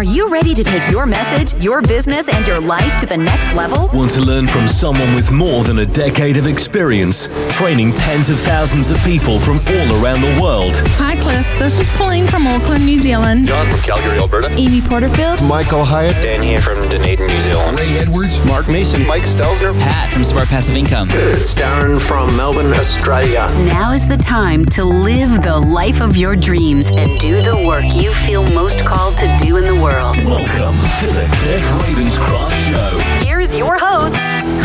Are you ready to take your message, your business, and your life to the next level? Want to learn from someone with more than a decade of experience, training tens of thousands of people from all around the world? Hi, Cliff. This is Pauline from Auckland, New Zealand. John from Calgary, Alberta. Amy Porterfield. Michael Hyatt. Dan here from Dunedin, New Zealand. Ray Edwards. Mark Mason. Mike Stelzner. Pat from Smart Passive Income. It's Darren from Melbourne, Australia. Now is the time to live the life of your dreams and do the work you feel most called to do in the world. Welcome to the Cliff Ravenscraft Show. Here's your host,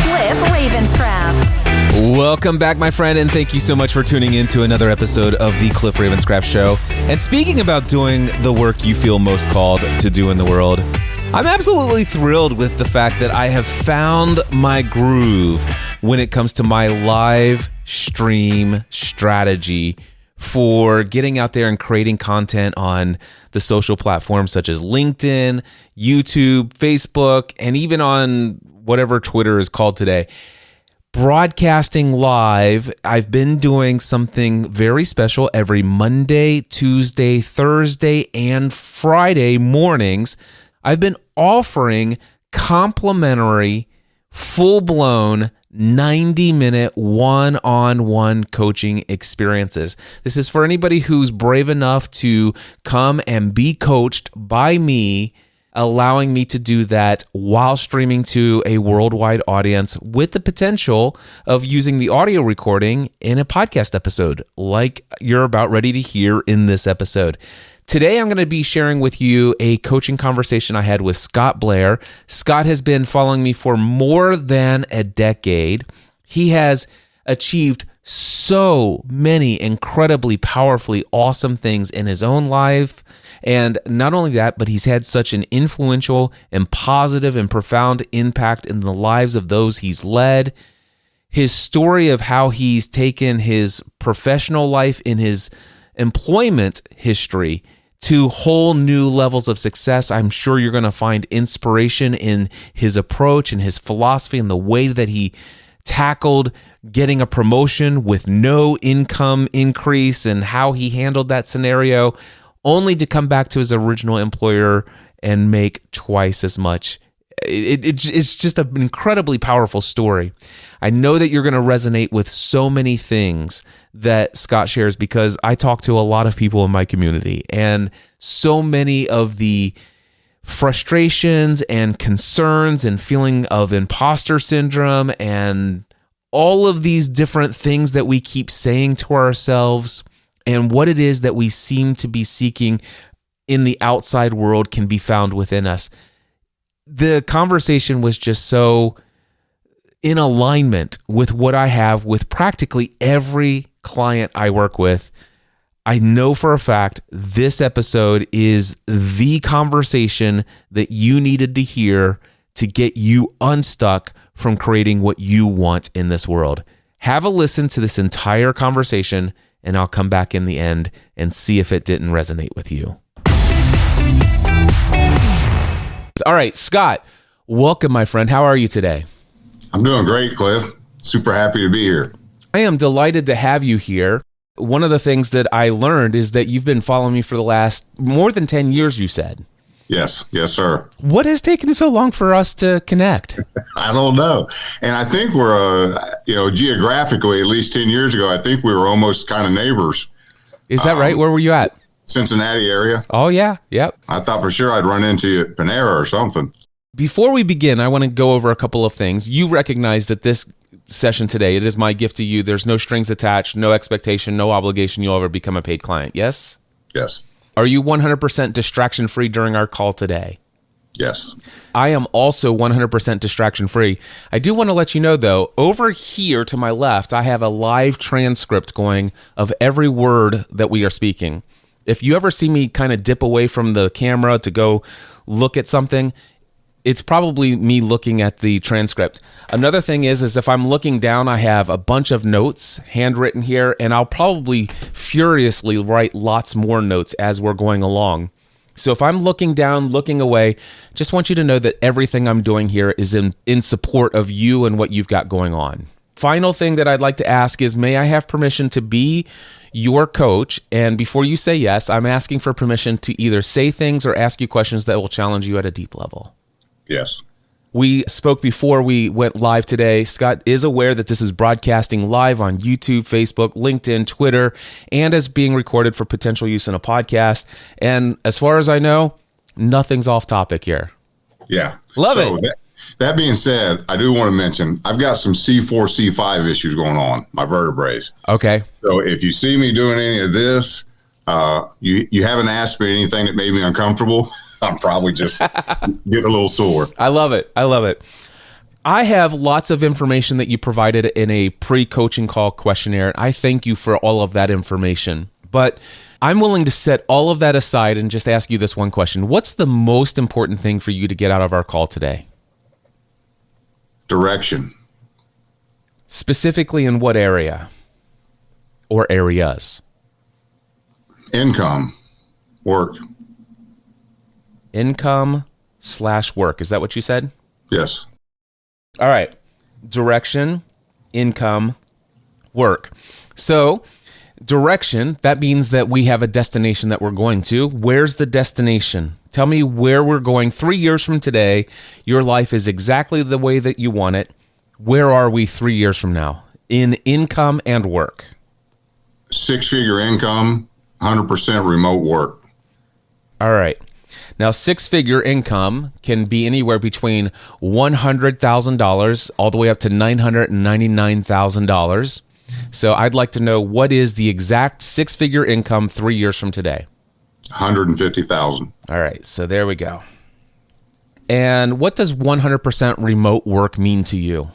Cliff Ravenscraft. Welcome back, my friend, and thank you so much for tuning in to another episode of the Cliff Ravenscraft Show. And speaking about doing the work you feel most called to do in the world, I'm absolutely thrilled with the fact that I have found my groove when it comes to my live stream strategy for getting out there and creating content on the social platforms such as LinkedIn, YouTube, Facebook, and even on whatever Twitter is called today. Broadcasting live, I've been doing something very special every Monday, Tuesday, Thursday, and Friday mornings. I've been offering complimentary, full-blown 90-minute one-on-one coaching experiences. This is for anybody who's brave enough to come and be coached by me, allowing me to do that while streaming to a worldwide audience with the potential of using the audio recording in a podcast episode like you're about ready to hear in this episode. Today, I'm going to be sharing with you a coaching conversation I had with Scott Blair. Scott has been following me for more than a decade. He has achieved so many incredibly, powerfully awesome things in his own life. And not only that, but he's had such an influential and positive and profound impact in the lives of those he's led. His story of how he's taken his professional life in his employment history to whole new levels of success. I'm sure you're going to find inspiration in his approach and his philosophy and the way that he tackled getting a promotion with no income increase and how he handled that scenario, only to come back to his original employer and make twice as much. It's just an incredibly powerful story. I know that you're going to resonate with so many things that Scott shares because I talk to a lot of people in my community, and so many of the frustrations and concerns and feeling of impostor syndrome and all of these different things that we keep saying to ourselves and what it is that we seem to be seeking in the outside world can be found within us. The conversation was just so in alignment with what I have with practically every client I work with. I know for a fact this episode is the conversation that you needed to hear to get you unstuck from creating what you want in this world. Have a listen to this entire conversation, and I'll come back in the end and see if it didn't resonate with you. All right, Scott, welcome, my friend. How are you today? I'm doing great, Cliff. Super happy to be here. I am delighted to have you here. One of the things that I learned is that you've been following me for the last more than 10 years, you said. Yes, sir. What has taken so long for us to connect? I don't know. And I think we're, geographically, at least 10 years ago, I think we were almost kind of neighbors. Is that right? Where were you at? Cincinnati area. Oh, yeah. Yep. I thought for sure I'd run into you at Panera or something. Before we begin, I want to go over a couple of things. You recognize that this session today, it is my gift to you. There's no strings attached, no expectation, no obligation you'll ever become a paid client. Yes? Yes. Are you 100% distraction-free during our call today? Yes. I am also 100% distraction-free. I do want to let you know, though, over here to my left, I have a live transcript going of every word that we are speaking. If you ever see me kind of dip away from the camera to go look at something, it's probably me looking at the transcript. Another thing is if I'm looking down, I have a bunch of notes handwritten here, and I'll probably furiously write lots more notes as we're going along. So if I'm looking down, looking away, just want you to know that everything I'm doing here is in support of you and what you've got going on. final thing that I'd like to ask is, may I have permission to be your coach? And before you say yes, I'm asking for permission to either say things or ask you questions that will challenge you at a deep level. Yes. We spoke before we went live today. Scott is aware that this is broadcasting live on YouTube, Facebook, LinkedIn, Twitter, and is being recorded for potential use in a podcast. And as far as I know, nothing's off topic here. Yeah. Love it. That being said, I do want to mention I've got some C4, C5 issues going on, my vertebrae. Okay. So if you see me doing any of this, you haven't asked me anything that made me uncomfortable. I'm probably just getting a little sore. I love it. I have lots of information that you provided in a pre-coaching call questionnaire. I thank you for all of that information. But I'm willing to set all of that aside and just ask you this one question. What's the most important thing for you to get out of our call today? Direction. Specifically in what area or areas? Income. Work. Income/work. Is that what you said? Yes. All right. Direction, income, work. So direction, that means that we have a destination that we're going to. Where's the destination? Tell me where we're going. 3 years from today, your life is exactly the way that you want it. Where are we 3 years from now in income and work? 6-figure income, 100% remote work. All right. Now, 6-figure income can be anywhere between $100,000 all the way up to $999,000. So I'd like to know, what is the exact 6-figure income 3 years from today? $150,000. All right. So there we go. And what does 100% remote work mean to you?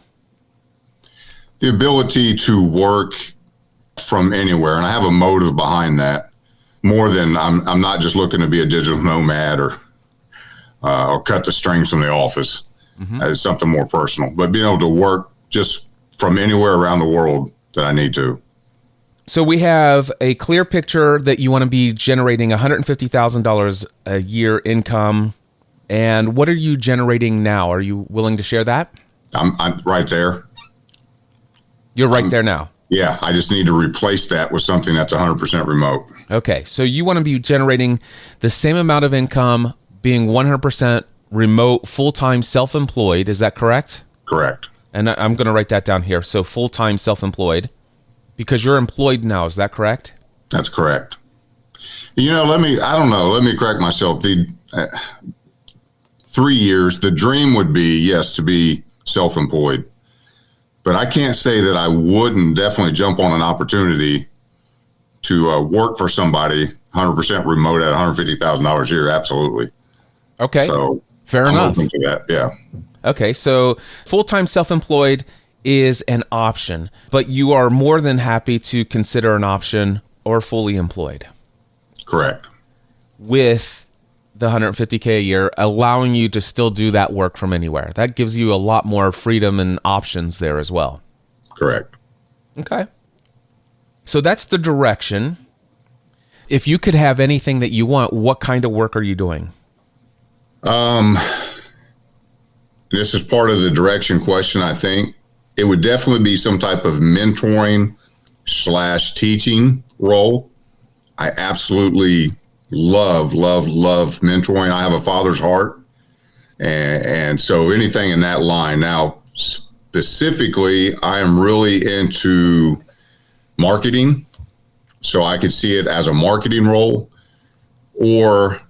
The ability to work from anywhere. And I have a motive behind that. More than I'm not just looking to be a digital nomad or cut the strings from the office. It's something more personal. But being able to work just from anywhere around the world that I need to. So we have a clear picture that you want to be generating $150,000 a year income. And what are you generating now? Are you willing to share that? I'm right there. You're right there now. Yeah, I just need to replace that with something that's 100% remote. Okay, so you want to be generating the same amount of income, being 100% remote, full-time, self-employed. Is that correct? Correct. And I'm going to write that down here. So full-time, self-employed, because you're employed now. Is that correct? That's correct. Let me correct myself. The 3 years, the dream would be, yes, to be self-employed. But I can't say that I wouldn't definitely jump on an opportunity to work for somebody 100% remote at $150,000 a year. Absolutely. Okay. So fair enough. Open to that. Yeah. Okay. So full-time self-employed is an option, but you are more than happy to consider an option or fully employed. Correct. With the $150K a year, allowing you to still do that work from anywhere. That gives you a lot more freedom and options there as well. Correct. Okay. So that's the direction. If you could have anything that you want, what kind of work are you doing? This is part of the direction question, I think. It would definitely be some type of mentoring/teaching role. I absolutely love mentoring. I have a father's heart. And so anything in that line. Now, specifically, I am really into marketing. So I could see it as a marketing role, or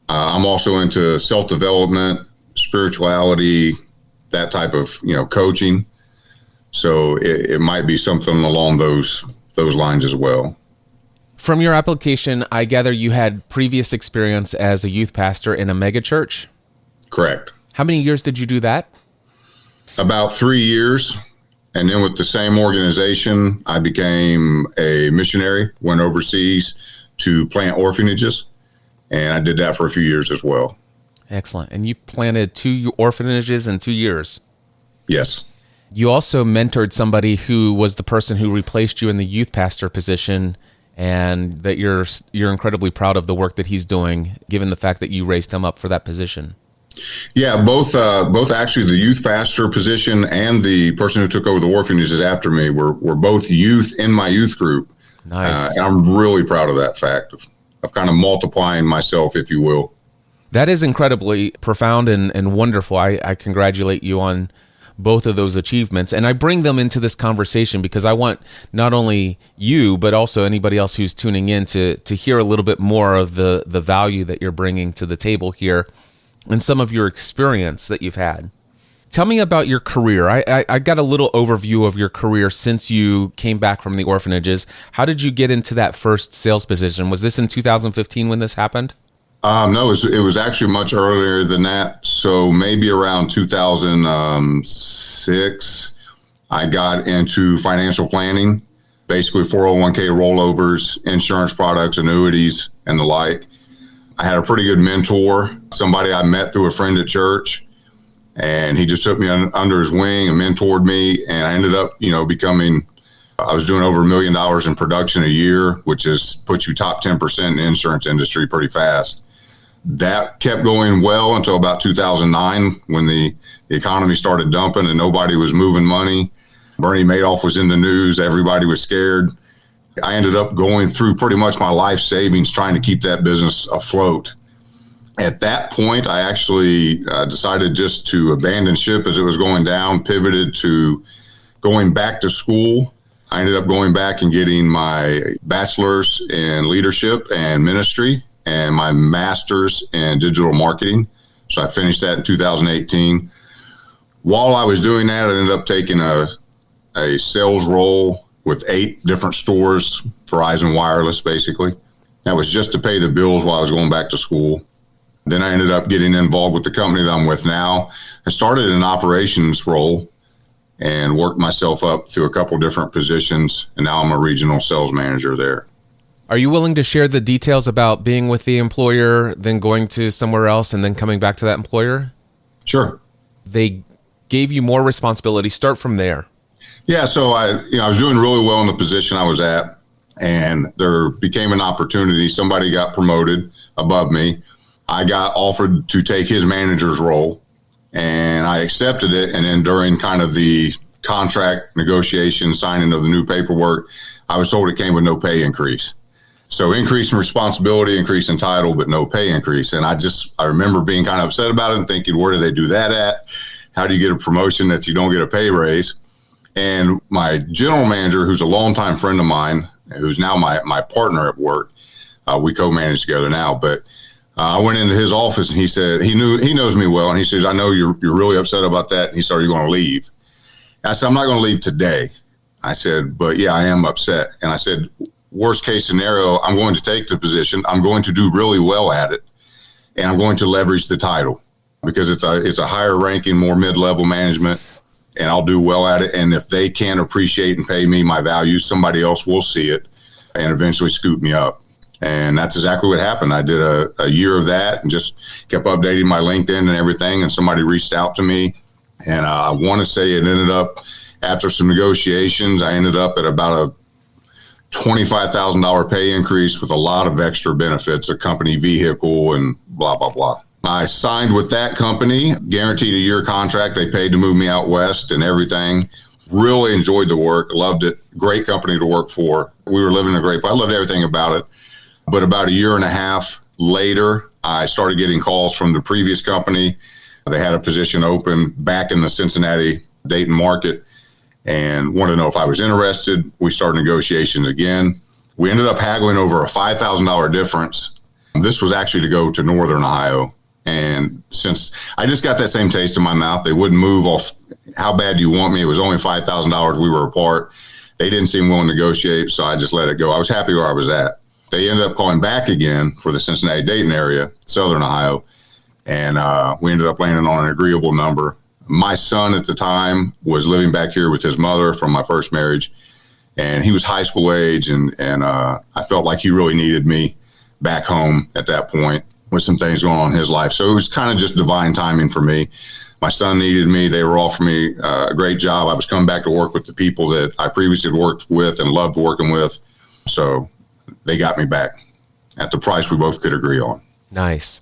I'm also into self-development, spirituality, that type of, coaching. So it might be something along those lines as well. From your application, I gather you had previous experience as a youth pastor in a mega church? Correct. How many years did you do that? About 3 years. And then with the same organization, I became a missionary, went overseas to plant orphanages. And I did that for a few years as well. Excellent. And you planted 2 orphanages in 2 years? Yes. You also mentored somebody who was the person who replaced you in the youth pastor position, and that you're incredibly proud of the work that he's doing, given the fact that you raised him up for that position. Yeah, both actually the youth pastor position and the person who took over the orphanages after me were both youth in my youth group. Nice. And I'm really proud of that fact of kind of multiplying myself, if you will. That is incredibly profound and wonderful. I congratulate you on both of those achievements. And I bring them into this conversation because I want not only you, but also anybody else who's tuning in to hear a little bit more of the value that you're bringing to the table here and some of your experience that you've had. Tell me about your career. I got a little overview of your career since you came back from the orphanages. How did you get into that first sales position? Was this in 2015 when this happened? No, it was actually much earlier than that. So maybe around 2006, I got into financial planning, basically 401k rollovers, insurance products, annuities, and the like. I had a pretty good mentor, somebody I met through a friend at church, and he just took me under his wing and mentored me. And I ended up, becoming, I was doing over $1 million in production a year, which puts you top 10% in the insurance industry pretty fast. That kept going well until about 2009 when the economy started dumping and nobody was moving money. Bernie Madoff was in the news. Everybody was scared. I ended up going through pretty much my life savings trying to keep that business afloat. At that point, I actually decided just to abandon ship as it was going down, pivoted to going back to school. I ended up going back and getting my bachelor's in leadership and ministry and my master's in digital marketing. So I finished that in 2018. While I was doing that, I ended up taking a sales role with 8 different stores, Verizon Wireless, basically. That was just to pay the bills while I was going back to school. Then I ended up getting involved with the company that I'm with now. I started in an operations role and worked myself up through a couple different positions, and now I'm a regional sales manager there. Are you willing to share the details about being with the employer, then going to somewhere else, and then coming back to that employer? Sure. They gave you more responsibility. Start from there. Yeah, so I was doing really well in the position I was at, and there became an opportunity. Somebody got promoted above me. I got offered to take his manager's role, and I accepted it. And then during kind of the contract negotiation, signing of the new paperwork, I was told it came with no pay increase. So increase in responsibility, increase in title, but no pay increase. And I remember being kind of upset about it and thinking, where do they do that at? How do you get a promotion that you don't get a pay raise? And my general manager, who's a longtime friend of mine, who's now my partner at work, we co-manage together now, but I went into his office and he said, he knows me well. And he says, I know you're really upset about that. And he said, are you going to leave? And I said, I'm not going to leave today. I said, but yeah, I am upset. And I said, worst case scenario, I'm going to take the position. I'm going to do really well at it. And I'm going to leverage the title because it's a higher ranking, more mid-level management, and I'll do well at it. And if they can't appreciate and pay me my value, somebody else will see it and eventually scoop me up. And that's exactly what happened. I did a year of that and just kept updating my LinkedIn and everything. And somebody reached out to me. And I want to say it ended up, after some negotiations, I ended up at about a $25,000 pay increase with a lot of extra benefits, a company vehicle and blah, blah, blah. I signed with that company, guaranteed a year contract. They paid to move me out west and everything. Really enjoyed the work, loved it. Great company to work for. We were living a great place. I loved everything about it. But about a year and a half later, I started getting calls from the previous company. They had a position open back in the Cincinnati, Dayton market and wanted to know if I was interested. We started negotiations again. We ended up haggling over a $5,000 difference. This was actually to go to Northern Ohio. And since I just got that same taste in my mouth, they wouldn't move off. How bad do you want me? It was only $5,000. We were apart. They didn't seem willing to negotiate, so I just let it go. I was happy where I was at. They ended up calling back again for the Cincinnati, Dayton area, Southern Ohio. And we ended up landing on an agreeable number. My son at the time was living back here with his mother from my first marriage. And he was high school age. And I felt like he really needed me back home at that point with some things going on in his life. So it was kind of just divine timing for me. My son needed me. They were offering me a great job. I was coming back to work with the people that I previously worked with and loved working with. So they got me back at the price we both could agree on. Nice.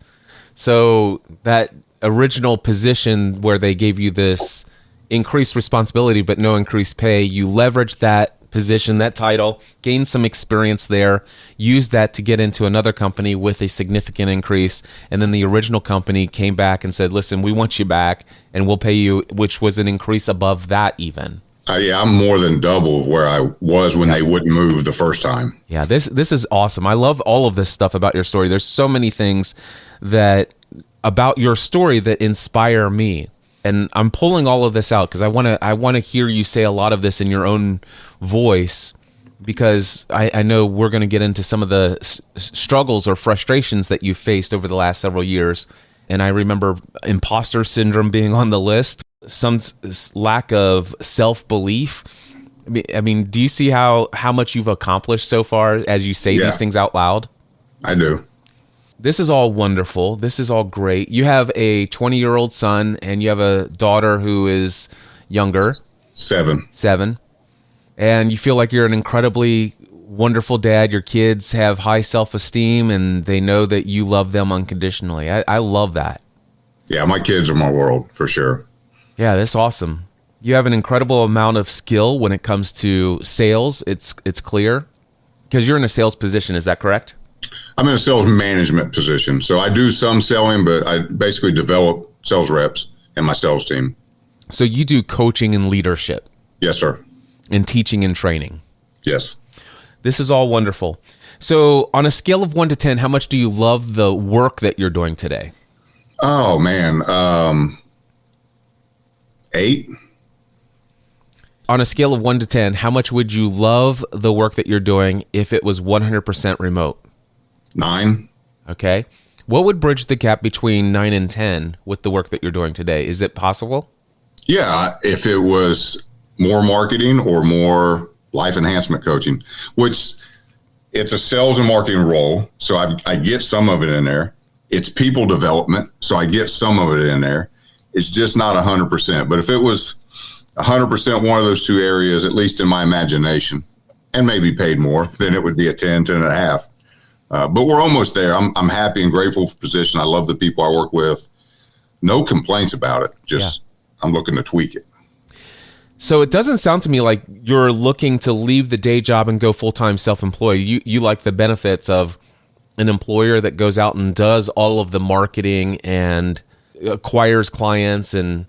So that original position where they gave you this increased responsibility but no increased pay, you leveraged that position, that title, gained some experience there, used that to get into another company with a significant increase, and then the original company came back and said, listen, we want you back and we'll pay you, which was an increase above that even. Yeah, I'm more than double where I was when they wouldn't move the first time. Yeah, this is awesome. I love all of this stuff about your story. There's so many things that about your story that inspire me. And I'm pulling all of this out because I want to hear you say a lot of this in your own voice, because I know we're going to get into some of the struggles or frustrations that you faced over the last several years. And I remember impostor syndrome being on the list, some lack of self-belief. I mean, do you see how much you've accomplished so far as you say these things out loud? I do. This is all wonderful. This is all great. You have a 20-year-old son and you have a daughter who is younger. 7. And you feel like you're an incredibly wonderful dad. Your kids have high self-esteem and they know that you love them unconditionally. I love that. Yeah, my kids are my world for sure. Yeah, that's awesome. You have an incredible amount of skill when it comes to sales. It's clear because you're in a sales position. Is that correct? I'm in a sales management position. So I do some selling, but I basically develop sales reps and my sales team. So you do coaching and leadership? Yes, sir. And teaching and training? Yes. This is all wonderful. So on a scale of 1 to 10, how much do you love the work that you're doing today? Oh, man. 8. On a scale of 1 to 10, how much would you love the work that you're doing if it was 100% remote? 9. Okay. What would bridge the gap between 9 and 10 with the work that you're doing today? Is it possible? Yeah, if it was more marketing or more life enhancement coaching, which it's a sales and marketing role. So I get some of it in there. It's people development. So I get some of it in there. It's just not 100%. But if it was 100% one of those two areas, at least in my imagination, and maybe paid more, then it would be a 10, 10 and a half. But we're almost there. I'm happy and grateful for the position. I love the people I work with. No complaints about it. Just I'm looking to tweak it. So it doesn't sound to me like you're looking to leave the day job and go full-time self-employed. You like the benefits of an employer that goes out and does all of the marketing and acquires clients and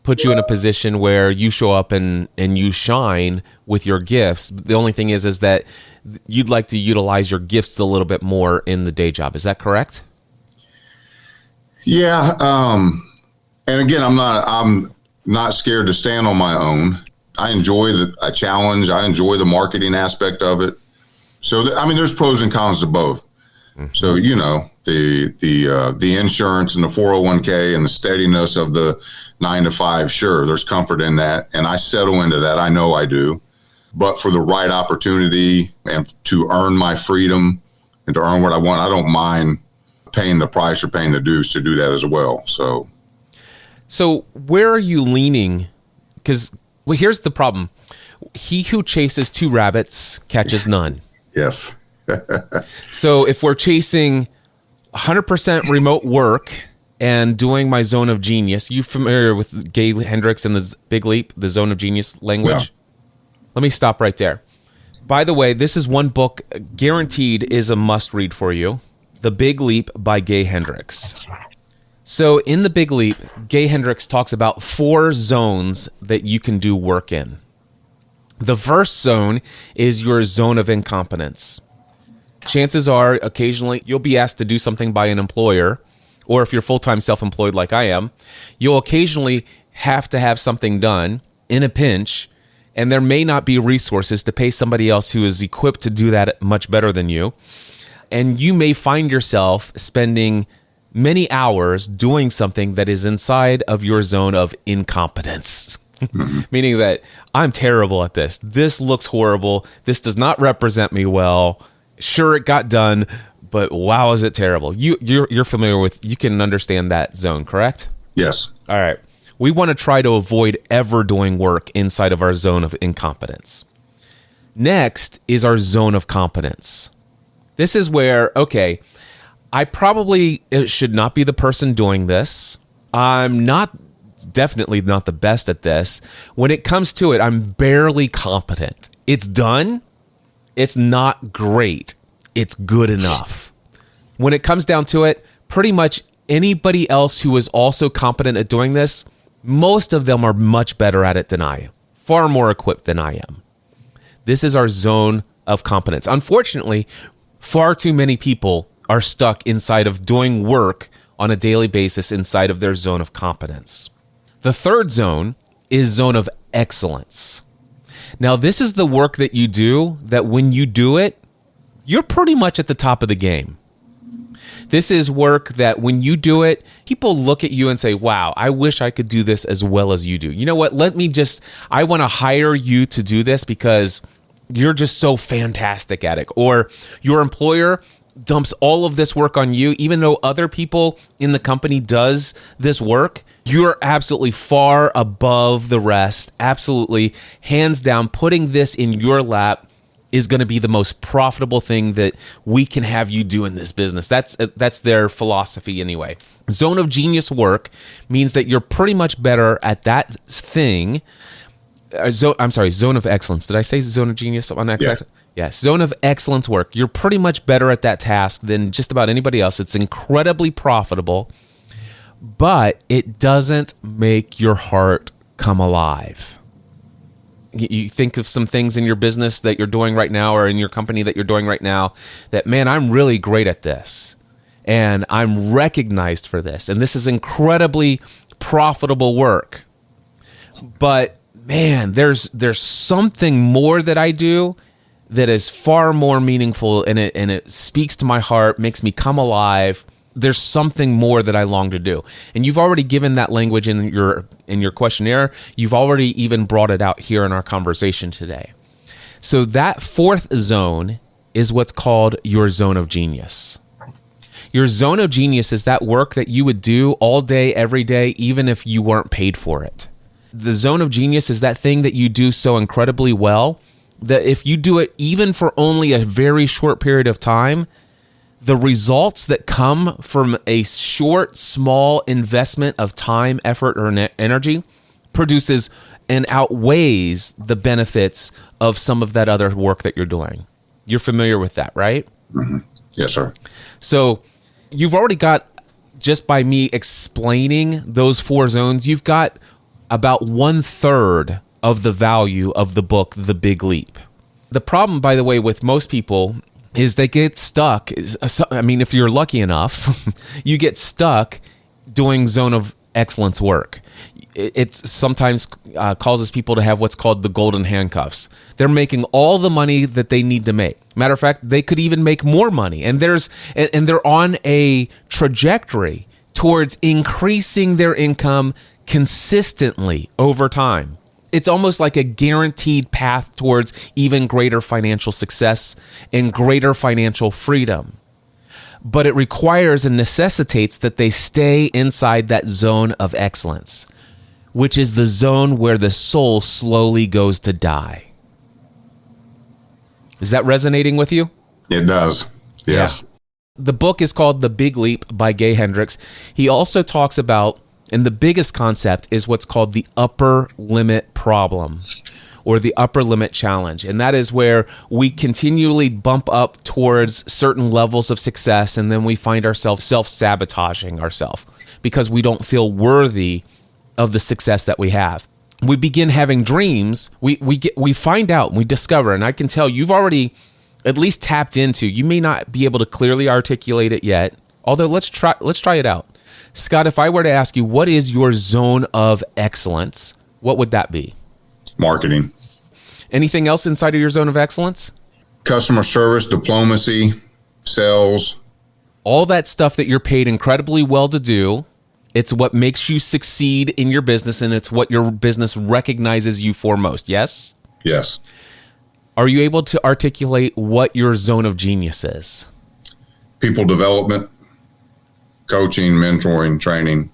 puts you in a position where you show up and you shine with your gifts. The only thing is that you'd like to utilize your gifts a little bit more in the day job. Is that correct? Yeah. And again, I'm not scared to stand on my own. I enjoy a challenge. I enjoy the marketing aspect of it. So, there's pros and cons to both. Mm-hmm. So, the insurance and the 401k and the steadiness of the 9 to 5, sure, there's comfort in that. And I settle into that. I know I do. But for the right opportunity and to earn my freedom and to earn what I want, I don't mind paying the price or paying the dues to do that as well. So where are you leaning? Because here's the problem. He who chases 2 rabbits catches none. Yes. So if we're chasing 100% remote work and doing my zone of genius, you familiar with Gay Hendricks and the Big Leap, the zone of genius language? No. Let me stop right there. By the way, this is one book guaranteed is a must read for you. The Big Leap by Gay Hendricks. So in The Big Leap, Gay Hendricks talks about 4 zones that you can do work in. The first zone is your zone of incompetence. Chances are, occasionally, you'll be asked to do something by an employer, or if you're full-time self-employed like I am, you'll occasionally have to have something done in a pinch, and there may not be resources to pay somebody else who is equipped to do that much better than you. And you may find yourself spending many hours doing something that is inside of your zone of incompetence. Mm-hmm. Meaning that I'm terrible at this. This looks horrible. This does not represent me well. Sure, it got done, but wow, is it terrible. You're familiar with, you can understand that zone, correct? Yes. All right. We want to try to avoid ever doing work inside of our zone of incompetence. Next is our zone of competence. This is where, okay, I probably should not be the person doing this. I'm definitely not the best at this. When it comes to it, I'm barely competent. It's done. It's not great. It's good enough. When it comes down to it, pretty much anybody else who is also competent at doing this, most of them are much better at it than I am, far more equipped than I am. This is our zone of competence. Unfortunately, far too many people are stuck inside of doing work on a daily basis inside of their zone of competence. The third zone is zone of excellence. Now, this is the work that you do that when you do it, you're pretty much at the top of the game. This is work that when you do it, people look at you and say, wow, I wish I could do this as well as you do. You know what? I want to hire you to do this because you're just so fantastic at it. Or your employer dumps all of this work on you, even though other people in the company does this work. You're absolutely far above the rest. Absolutely, hands down, putting this in your lap is going to be the most profitable thing that we can have you do in this business. That's their philosophy anyway. Zone of genius work means that you're pretty much better at that thing. Zone of excellence. Did I say zone of genius on that? Yeah. Yes, zone of excellence work. You're pretty much better at that task than just about anybody else. It's incredibly profitable, but it doesn't make your heart come alive. You think of some things in your business that you're doing right now or in your company that you're doing right now that, man, I'm really great at this and I'm recognized for this. And this is incredibly profitable work. But man, there's something more that I do that is far more meaningful and it speaks to my heart, makes me come alive. There's something more that I long to do. And you've already given that language in your questionnaire. You've already even brought it out here in our conversation today. So that fourth zone is what's called your zone of genius. Your zone of genius is that work that you would do all day, every day, even if you weren't paid for it. The zone of genius is that thing that you do so incredibly well that if you do it even for only a very short period of time, the results that come from a short, small investment of time, effort, or energy produces and outweighs the benefits of some of that other work that you're doing. You're familiar with that, right? Mm-hmm. Yes, sir. So you've already got, just by me explaining those four zones, you've got about 1/3 of the value of the book, The Big Leap. The problem, by the way, with most people is they get stuck. I mean, if you're lucky enough, you get stuck doing zone of excellence work. It sometimes causes people to have what's called the golden handcuffs. They're making all the money that they need to make. Matter of fact, they could even make more money. And they're on a trajectory towards increasing their income consistently over time. It's almost like a guaranteed path towards even greater financial success and greater financial freedom. But it requires and necessitates that they stay inside that zone of excellence, which is the zone where the soul slowly goes to die. Is that resonating with you? It does. Yes. Yeah. The book is called The Big Leap by Gay Hendricks. He also talks about, and the biggest concept is what's called the upper limit problem or the upper limit challenge. And that is where we continually bump up towards certain levels of success and then we find ourselves self-sabotaging ourselves because we don't feel worthy of the success that we have. We begin having dreams. We find out, we discover, and I can tell you've already at least tapped into, you may not be able to clearly articulate it yet, although let's try it out. Scott, if I were to ask you, what is your zone of excellence? What would that be? Marketing. Anything else inside of your zone of excellence? Customer service, diplomacy, sales. All that stuff that you're paid incredibly well to do. It's what makes you succeed in your business, and it's what your business recognizes you for most, yes? Yes. Are you able to articulate what your zone of genius is? People development, coaching, mentoring, training.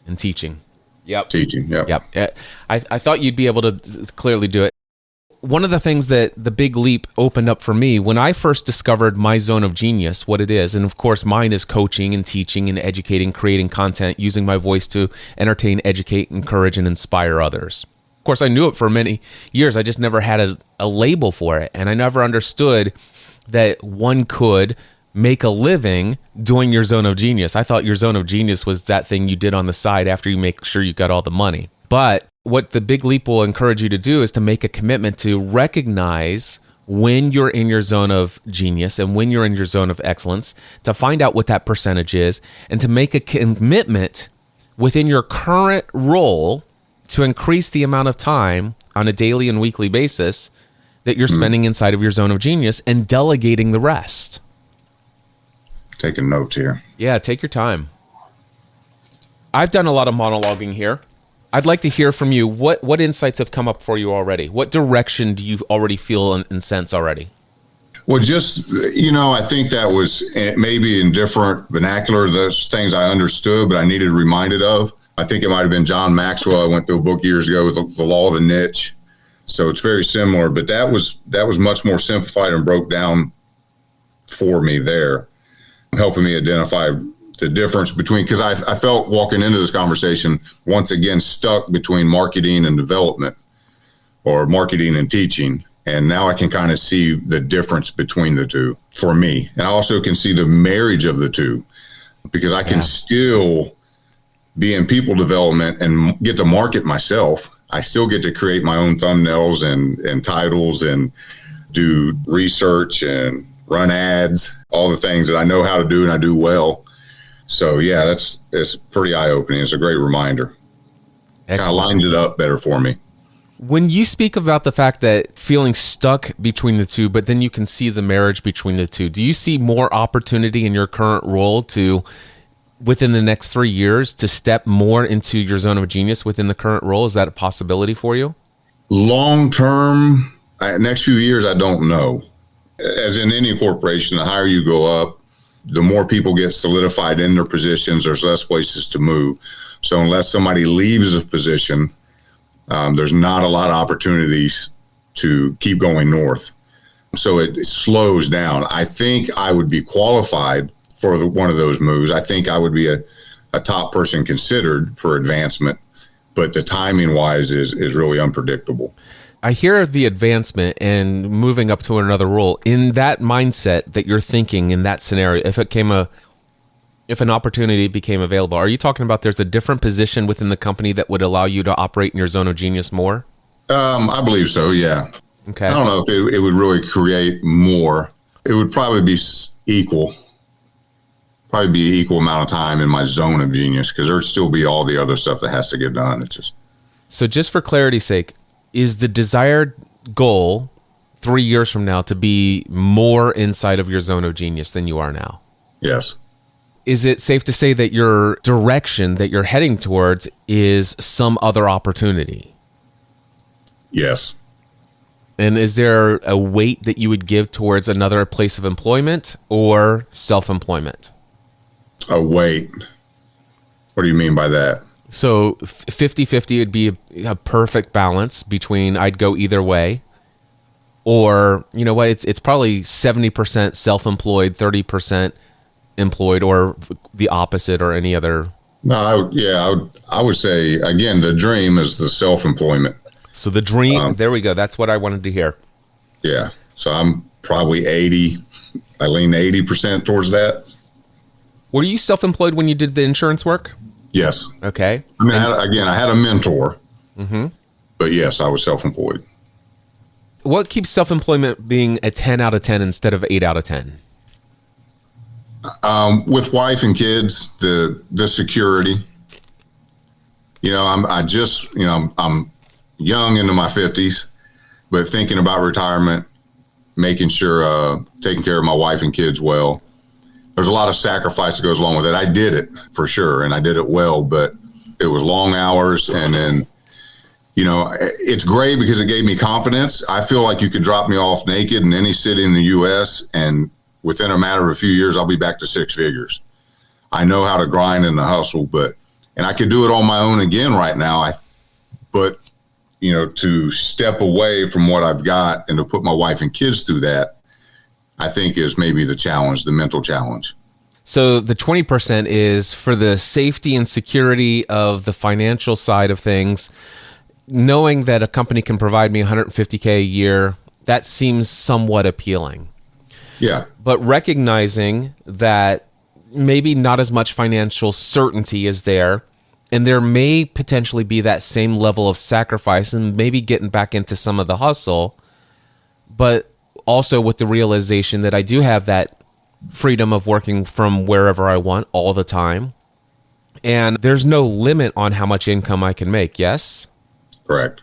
And teaching. Yep. Teaching, yep. Yep. I thought you'd be able to clearly do it. one of the things that the big leap opened up for me when I first discovered my zone of genius, what it is, and of course mine is coaching and teaching and educating, creating content, using my voice to entertain, educate, encourage, and inspire others. Of course, I knew it for many years. I just never had a label for it. And I never understood that one could make a living doing your zone of genius. I thought your zone of genius was that thing you did on the side after you make sure you got all the money. But what the big leap will encourage you to do is to make a commitment to recognize when you're in your zone of genius and when you're in your zone of excellence, to find out what that percentage is, and to make a commitment within your current role to increase the amount of time on a daily and weekly basis that you're spending inside of your zone of genius and delegating the rest. Taking notes here. Yeah, take your time. I've done a lot of monologuing here. I'd like to hear from you. What insights have come up for you already? What direction do you already feel and sense already? Well, just, I think that was maybe in different vernacular, those things I understood, but I needed reminded of. I think it might have been John Maxwell. I went through a book years ago with the law of the niche. So it's very similar, but that was much more simplified and broke down for me there, helping me identify the difference between, because I felt walking into this conversation once again stuck between marketing and development, or marketing and teaching. And now I can kind of see the difference between the two for me. And I also can see the marriage of the two, because I can still be in people development and get to market myself. I still get to create my own thumbnails and titles and do research and run ads, all the things that I know how to do and I do well. So yeah, it's pretty eye-opening. It's a great reminder. Kind of lines it up better for me. When you speak about the fact that feeling stuck between the two, but then you can see the marriage between the two, do you see more opportunity in your current role to, within the next 3 years, to step more into your zone of genius within the current role? Is that a possibility for you? Long term, next few years, I don't know. As in any corporation, the higher you go up, the more people get solidified in their positions, there's less places to move. So unless somebody leaves a position, there's not a lot of opportunities to keep going north. So it slows down. I think I would be qualified for one of those moves. I think I would be a top person considered for advancement, but the timing wise is really unpredictable. I hear the advancement and moving up to another role. In that mindset that you're thinking in that scenario, if an opportunity became available, are you talking about there's a different position within the company that would allow you to operate in your zone of genius more? I believe so, yeah. Okay. I don't know if it would really create more. It would probably be equal. Probably be an equal amount of time in my zone of genius, because there'd still be all the other stuff that has to get done. So just for clarity's sake, is the desired goal 3 years from now to be more inside of your zone of genius than you are now? Yes. Is it safe to say that your direction that you're heading towards is some other opportunity? Yes. And is there a weight that you would give towards another place of employment or self-employment? A weight? What do you mean by that? So 50-50 would be a perfect balance between I'd go either way, or you know what, it's probably 70% self-employed, 30% employed, or the opposite, or any other. No, I would say, again, the dream is the self-employment. So the dream, there we go. That's what I wanted to hear. Yeah. So I'm probably 80. I lean 80% towards that. Were you self-employed when you did the insurance work? Yes. Okay. I mean, I had a mentor, but yes, I was self-employed. What keeps self-employment being a 10 out of 10 instead of 8 out of 10? With wife and kids, the security. I'm young, into my 50s, but thinking about retirement, making sure taking care of my wife and kids well. There's a lot of sacrifice that goes along with it. I did it for sure, and I did it well, but it was long hours. And then, it's great because it gave me confidence. I feel like you could drop me off naked in any city in the U.S., and within a matter of a few years, I'll be back to six figures. I know how to grind and the hustle, and I could do it on my own again right now. But to step away from what I've got and to put my wife and kids through that, I think is maybe the challenge, the mental challenge. So the 20% is for the safety and security of the financial side of things. Knowing that a company can provide me $150K a year, that seems somewhat appealing. Yeah. But recognizing that maybe not as much financial certainty is there, and there may potentially be that same level of sacrifice and maybe getting back into some of the hustle, but also with the realization that I do have that freedom of working from wherever I want all the time. And there's no limit on how much income I can make, yes? Correct.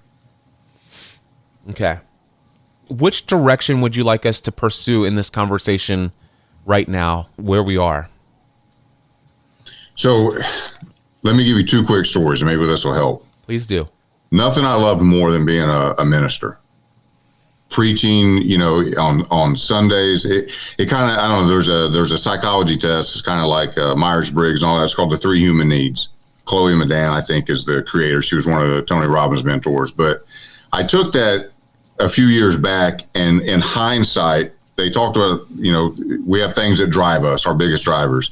Okay. Which direction would you like us to pursue in this conversation right now, where we are? So let me give you two quick stories, and maybe this will help. Please do. Nothing I loved more than being a minister. Preaching, on Sundays. It kind of, I don't know, there's a psychology test. It's kind of like Myers-Briggs and all that. It's called the 3 human needs. Chloe Madan, I think, is the creator. She was one of the Tony Robbins mentors. But I took that a few years back, and in hindsight, they talked about, we have things that drive us, our biggest drivers.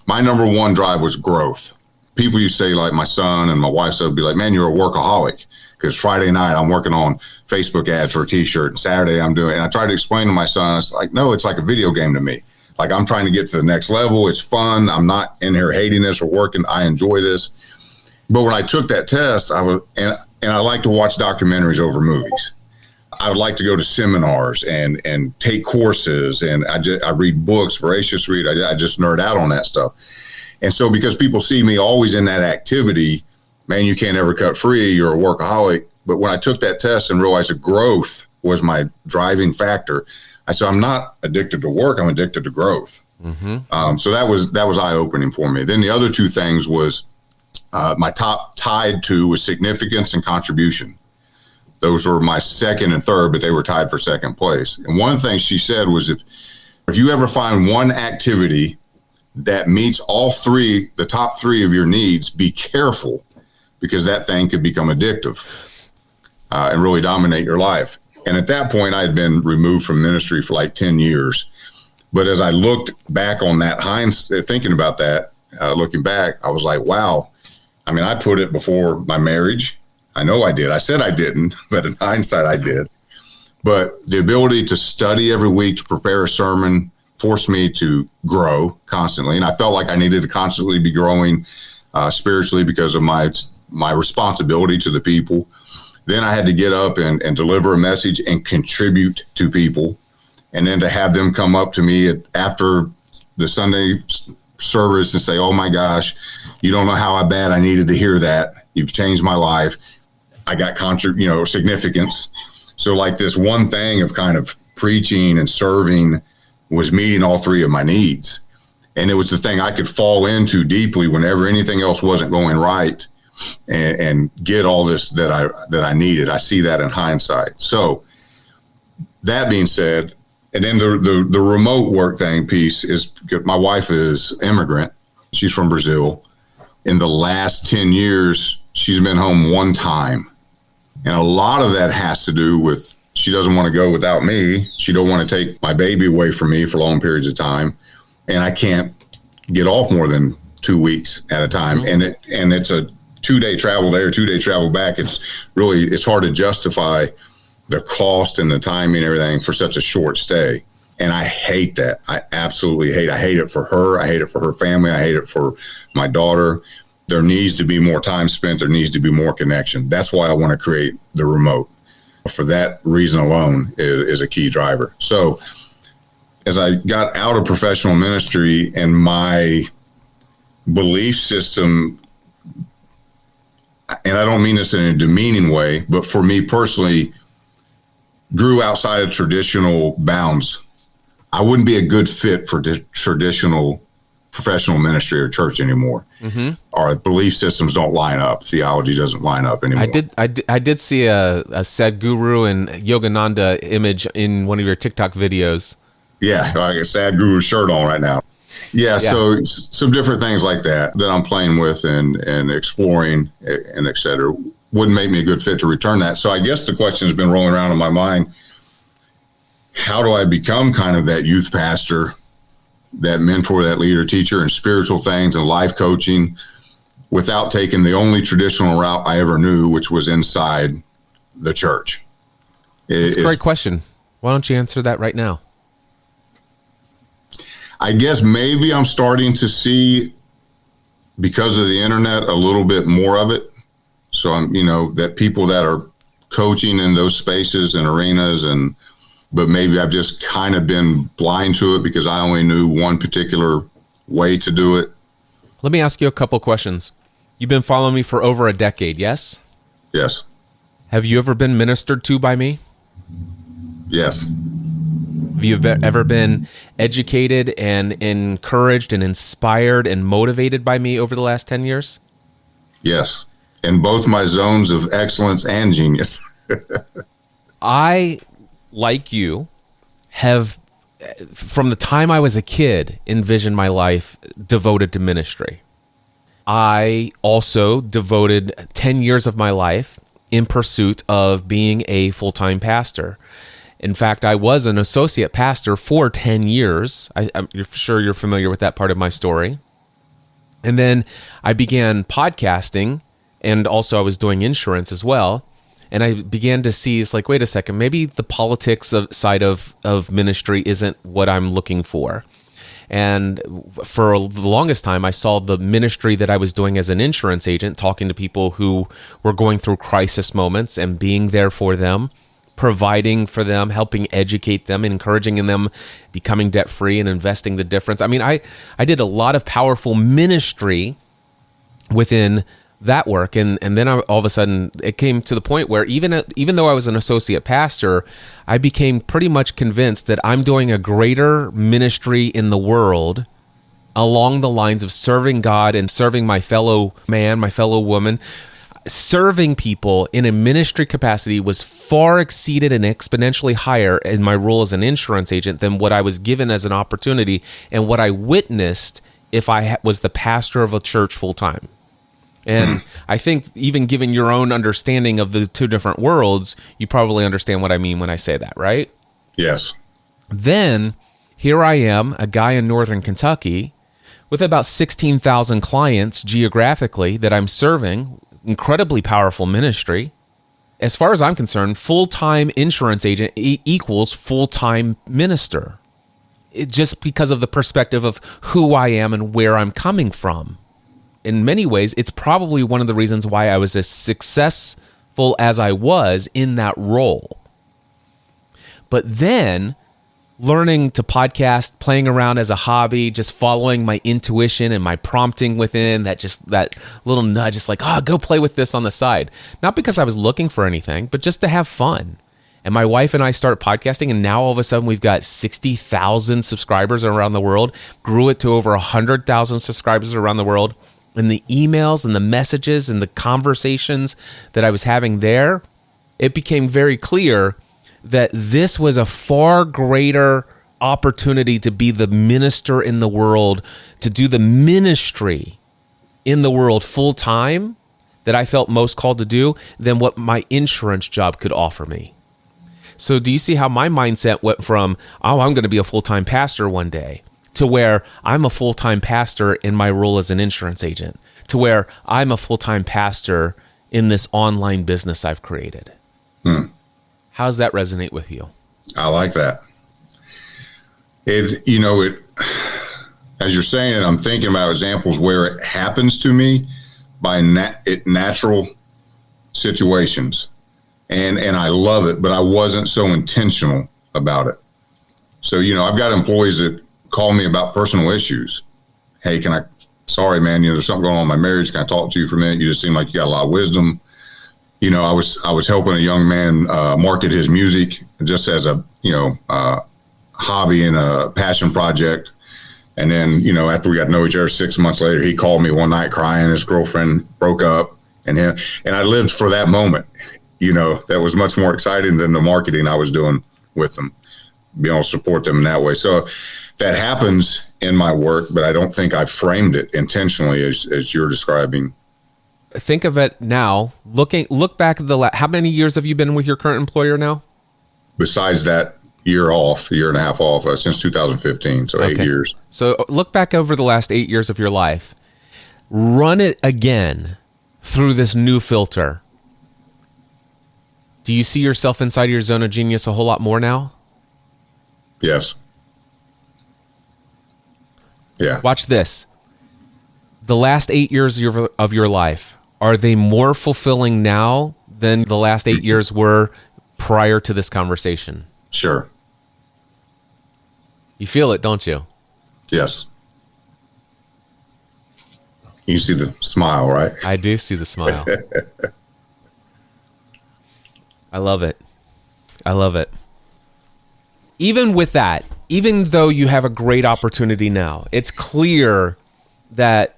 My number one drive was growth. People used to say, like my son and my wife would be like, man, you're a workaholic. Because Friday night I'm working on Facebook ads for a t-shirt, and Saturday I'm doing, and I tried to explain to my son, it's like, no, it's like a video game to me. Like, I'm trying to get to the next level. It's fun. I'm not in here hating this or working. I enjoy this. But when I took that test, I like to watch documentaries over movies. I would like to go to seminars and take courses, and I read books, voracious read. I just nerd out on that stuff. And so because people see me always in that activity, man, you can't ever cut free. You're a workaholic. But when I took that test and realized that growth was my driving factor, I said, I'm not addicted to work. I'm addicted to growth. Mm-hmm. So that was eye-opening for me. Then the other two things was my top tied to was significance and contribution. Those were my second and third, but they were tied for second place. And one of the things she said was, if you ever find one activity that meets all three, the top three of your needs, be careful, because that thing could become addictive and really dominate your life. And at that point, I had been removed from ministry for like 10 years. But as I looked back on that, thinking about that, looking back, I was like, wow. I mean, I put it before my marriage. I know I did. I said I didn't, but in hindsight, I did. But the ability to study every week, to prepare a sermon, forced me to grow constantly. And I felt like I needed to constantly be growing spiritually because of my responsibility to the people. Then I had to get up and deliver a message and contribute to people. And then to have them come up to me after the Sunday service and say, oh my gosh, you don't know how bad I needed to hear that. You've changed my life. I got significance. So like this one thing of kind of preaching and serving was meeting all three of my needs. And it was the thing I could fall into deeply whenever anything else wasn't going right, and get all this that I needed. I see that in hindsight. So that being said, and then the remote work thing piece is, my wife is immigrant. She's from Brazil. In the last 10 years, she's been home one time. And a lot of that has to do with, she doesn't want to go without me. She don't want to take my baby away from me for long periods of time. And I can't get off more than 2 weeks at a time. Mm-hmm. And it's a 2-day travel there, 2-day travel back. It's hard to justify the cost and the timing and everything for such a short stay. And I hate that. I absolutely hate it. I hate it for her. I hate it for her family. I hate it for my daughter. There needs to be more time spent. There needs to be more connection. That's why I want to create the remote. For that reason alone is a key driver. So as I got out of professional ministry and my belief system, and I don't mean this in a demeaning way, but for me personally, grew outside of traditional bounds. I wouldn't be a good fit for traditional professional ministry or church anymore. Mm-hmm. Our belief systems don't line up. Theology doesn't line up anymore. I did see a Sadhguru and Yogananda image in one of your TikTok videos. Yeah, like a Sadhguru shirt on right now. Yeah, so some different things like that I'm playing with and exploring and et cetera. wouldn't make me a good fit to return that. So I guess the question has been rolling around in my mind. How do I become kind of that youth pastor, that mentor, that leader, teacher, and spiritual things and life coaching without taking the only traditional route I ever knew, which was inside the church? It's a great question. Why don't you answer that right now? I guess maybe I'm starting to see, because of the internet, a little bit more of it. So I'm, that people that are coaching in those spaces and arenas, but maybe I've just kind of been blind to it because I only knew one particular way to do it. Let me ask you a couple questions. You've been following me for over a decade, yes? Yes. Have you ever been ministered to by me? Yes. Have you ever been educated and encouraged and inspired and motivated by me over the last 10 years? Yes. In both my zones of excellence and genius. I, like you, have, from the time I was a kid, envisioned my life devoted to ministry. I also devoted 10 years of my life in pursuit of being a full-time pastor. In fact, I was an associate pastor for 10 years. I'm sure you're familiar with that part of my story. And then I began podcasting, and also I was doing insurance as well. And I began to see, it's like, wait a second, maybe the politics side of ministry isn't what I'm looking for. And for the longest time, I saw the ministry that I was doing as an insurance agent, talking to people who were going through crisis moments and being there for them, providing for them, helping educate them, encouraging them, becoming debt-free and investing the difference. I mean, I did a lot of powerful ministry within that work. And then all of a sudden it came to the point where even though I was an associate pastor, I became pretty much convinced that I'm doing a greater ministry in the world along the lines of serving God and serving my fellow man, my fellow woman. Serving people in a ministry capacity was far exceeded and exponentially higher in my role as an insurance agent than what I was given as an opportunity and what I witnessed if I was the pastor of a church full time. And I think even given your own understanding of the two different worlds, you probably understand what I mean when I say that, right? Yes. Then here I am, a guy in Northern Kentucky with about 16,000 clients geographically that I'm serving, incredibly powerful ministry. As far as I'm concerned, full-time insurance agent equals full-time minister. Just because of the perspective of who I am and where I'm coming from. In many ways, it's probably one of the reasons why I was as successful as I was in that role. But then learning to podcast, playing around as a hobby, just following my intuition and my prompting within, that little nudge, just like, go play with this on the side. Not because I was looking for anything, but just to have fun. And my wife and I start podcasting, and now all of a sudden we've got 60,000 subscribers around the world, grew it to over 100,000 subscribers around the world. And the emails and the messages and the conversations that I was having there, it became very clear that this was a far greater opportunity to be the minister in the world, to do the ministry in the world full time that I felt most called to do than what my insurance job could offer me. So do you see how my mindset went from, I'm going to be a full-time pastor one day, to where I'm a full-time pastor in my role as an insurance agent, to where I'm a full-time pastor in this online business I've created. How does that resonate with you? I like that. As you're saying it, I'm thinking about examples where it happens to me by natural situations. And I love it, but I wasn't so intentional about it. So, I've got employees that call me about personal issues. Hey, sorry, man, there's something going on in my marriage. Can I talk to you for a minute? You just seem like you got a lot of wisdom. I was helping a young man market his music just as a, hobby and a passion project. And then, after we got to know each other 6 months later, he called me one night crying. His girlfriend broke up and I lived for that moment. That was much more exciting than the marketing I was doing with them, being able to support them in that way. So that happens in my work, but I don't think I framed it intentionally as you're describing. think of it now. Look back at how many years have you been with your current employer now? Besides that year and a half off, since 2015, so 8 years. So look back over the last 8 years of your life. Run it again through this new filter. Do you see yourself inside your zone of genius a whole lot more now? Yes. Yeah. Watch this. The last 8 years of your life, are they more fulfilling now than the last 8 years were prior to this conversation? Sure. You feel it, don't you? Yes. You see the smile, right? I do see the smile. I love it. I love it. Even with that, even though you have a great opportunity now, it's clear that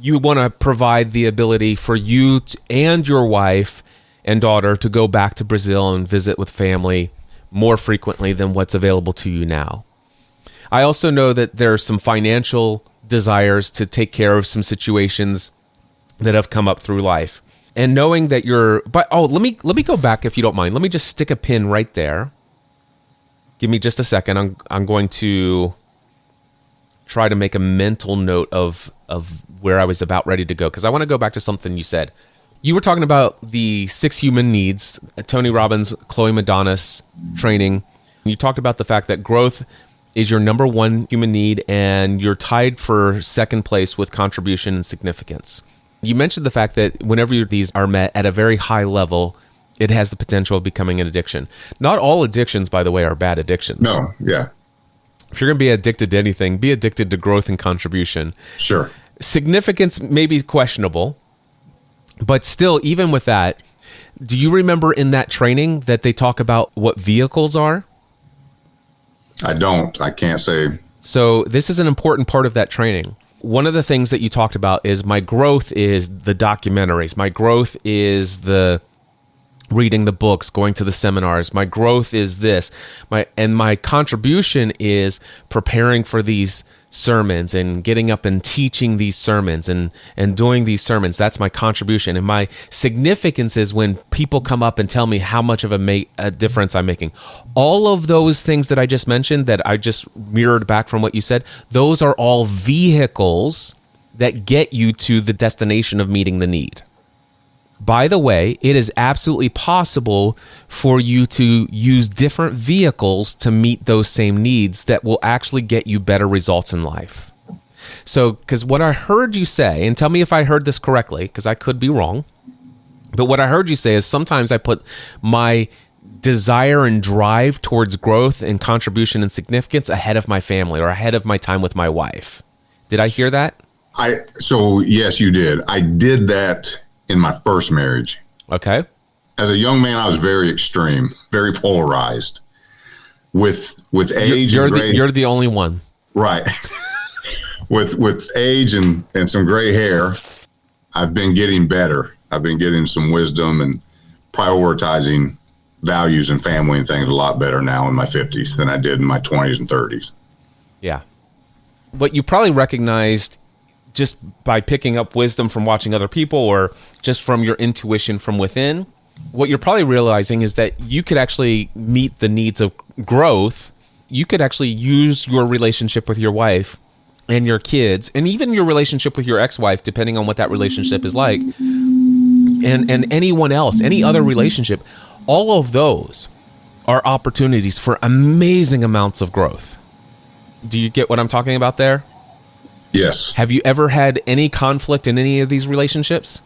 you want to provide the ability for you and your wife and daughter to go back to Brazil and visit with family more frequently than what's available to you now. I also know that there's some financial desires to take care of some situations that have come up through life. And knowing that let me go back if you don't mind. Let me just stick a pin right there. Give me just a second. I'm going to try to make a mental note of where I was about ready to go, because I want to go back to something you said. You were talking about the 6 human needs, Tony Robbins, Chloe Madonis training. You talked about the fact that growth is your number one human need, and you're tied for second place with contribution and significance. You mentioned the fact that whenever these are met at a very high level, it has the potential of becoming an addiction. Not all addictions, by the way, are bad addictions. No, yeah. If you're going to be addicted to anything, be addicted to growth and contribution. Sure. Significance may be questionable, but still, even with that, do you remember in that training that they talk about what vehicles are? I don't. I can't say. So this is an important part of that training. One of the things that you talked about is my growth is the documentaries. My growth is the reading the books, going to the seminars. My growth is this. My contribution is preparing for these sermons and getting up and teaching these sermons and doing these sermons. That's my contribution. And my significance is when people come up and tell me how much of a difference I'm making. All of those things that I just mentioned, that I just mirrored back from what you said, those are all vehicles that get you to the destination of meeting the need. By the way, it is absolutely possible for you to use different vehicles to meet those same needs that will actually get you better results in life. So, because what I heard you say, and tell me if I heard this correctly, because I could be wrong, but what I heard you say is sometimes I put my desire and drive towards growth and contribution and significance ahead of my family or ahead of my time with my wife. Did I hear that? So yes, you did. I did that in my first marriage. Okay. As a young man, I was very extreme, very polarized. With age, you're the only one, right? with age and some gray hair, I've been getting better. I've been getting some wisdom and prioritizing values and family and things a lot better now in my 50s than I did in my 20s and 30s. Yeah. But you probably recognized, just by picking up wisdom from watching other people or just from your intuition from within, what you're probably realizing is that you could actually meet the needs of growth. You could actually use your relationship with your wife and your kids, and even your relationship with your ex-wife, depending on what that relationship is like, and anyone else, any other relationship. All of those are opportunities for amazing amounts of growth. Do you get what I'm talking about there? Yes. Have you ever had any conflict in any of these relationships?